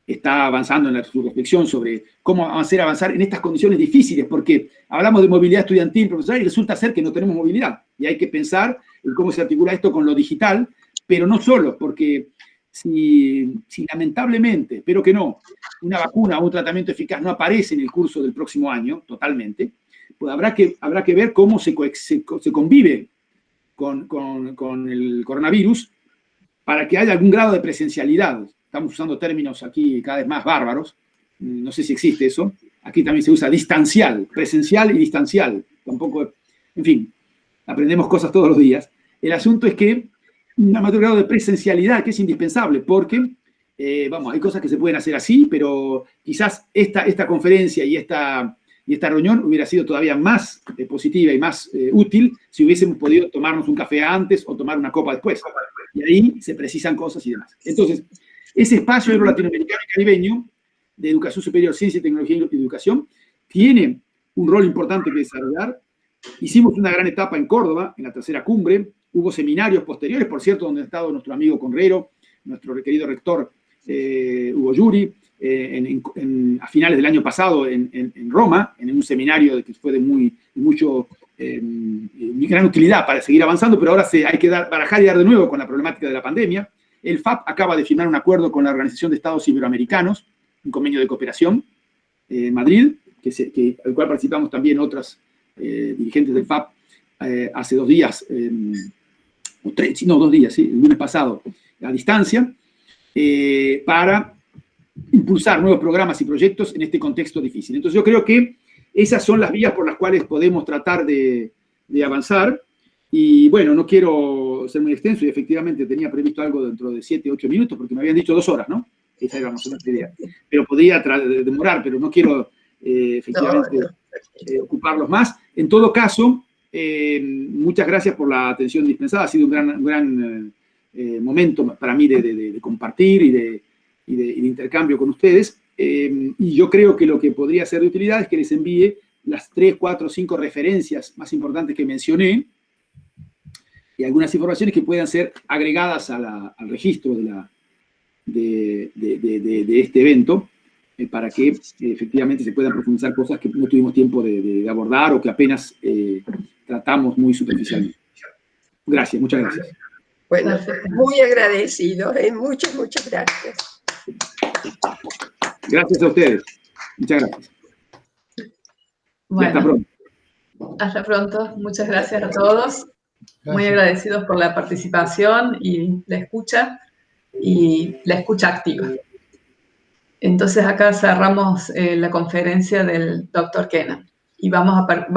está avanzando en su reflexión sobre cómo avanzar en estas condiciones difíciles, porque hablamos de movilidad estudiantil, profesional, y resulta ser que no tenemos movilidad. Y hay que pensar en cómo se articula esto con lo digital, pero no solo, porque si lamentablemente, pero que no, una vacuna o un tratamiento eficaz no aparece en el curso del próximo año, totalmente, pues habrá que ver cómo se convive con el coronavirus para que haya algún grado de presencialidad. Estamos usando términos aquí cada vez más bárbaros, no sé si existe eso. Aquí también se usa distancial, presencial y distancial. Tampoco, en fin, aprendemos cosas todos los días. El asunto es que un mayor grado de presencialidad, que es indispensable, porque, hay cosas que se pueden hacer así, pero quizás esta conferencia y esta reunión hubiera sido todavía más positiva y más útil si hubiésemos podido tomarnos un café antes o tomar una copa después. Y ahí se precisan cosas y demás. Entonces, ese espacio euro-latinoamericano y caribeño de educación superior, ciencia, tecnología y educación tiene un rol importante que desarrollar. Hicimos una gran etapa en Córdoba, en la tercera cumbre. Hubo seminarios posteriores, por cierto, donde ha estado nuestro amigo Conrero, nuestro querido rector Hugo Yuri, a finales del año pasado en Roma, en un seminario que fue de muy gran utilidad para seguir avanzando, pero ahora hay que barajar y dar de nuevo con la problemática de la pandemia. El FAP acaba de firmar un acuerdo con la Organización de Estados Iberoamericanos, un convenio de cooperación en Madrid, al cual participamos también otras dirigentes del FAP hace 2 días, 2 días, el lunes pasado, a distancia, para impulsar nuevos programas y proyectos en este contexto difícil. Entonces yo creo que esas son las vías por las cuales podemos tratar de avanzar. Y bueno, no quiero ser muy extenso y efectivamente tenía previsto algo dentro de 7, 8 minutos porque me habían dicho 2 horas, ¿no? Esa era más o menos la idea. Pero podría demorar, pero no quiero efectivamente ocuparlos más. En todo caso, muchas gracias por la atención dispensada. Ha sido un gran momento para mí de compartir y de intercambio con ustedes. Y yo creo que lo que podría ser de utilidad es que les envíe las 3, 4, 5 referencias más importantes que mencioné, y algunas informaciones que puedan ser agregadas al registro de este evento, para que efectivamente se puedan profundizar cosas que no tuvimos tiempo de abordar o que apenas tratamos muy superficialmente. Gracias, muchas gracias. Bueno, muy agradecido, muchas gracias. Gracias a ustedes. Muchas gracias. Bueno, y hasta pronto. Hasta pronto. Muchas gracias a todos. Muy agradecidos por la participación y la escucha activa. Entonces acá cerramos la conferencia del Dr. Kennan y vamos a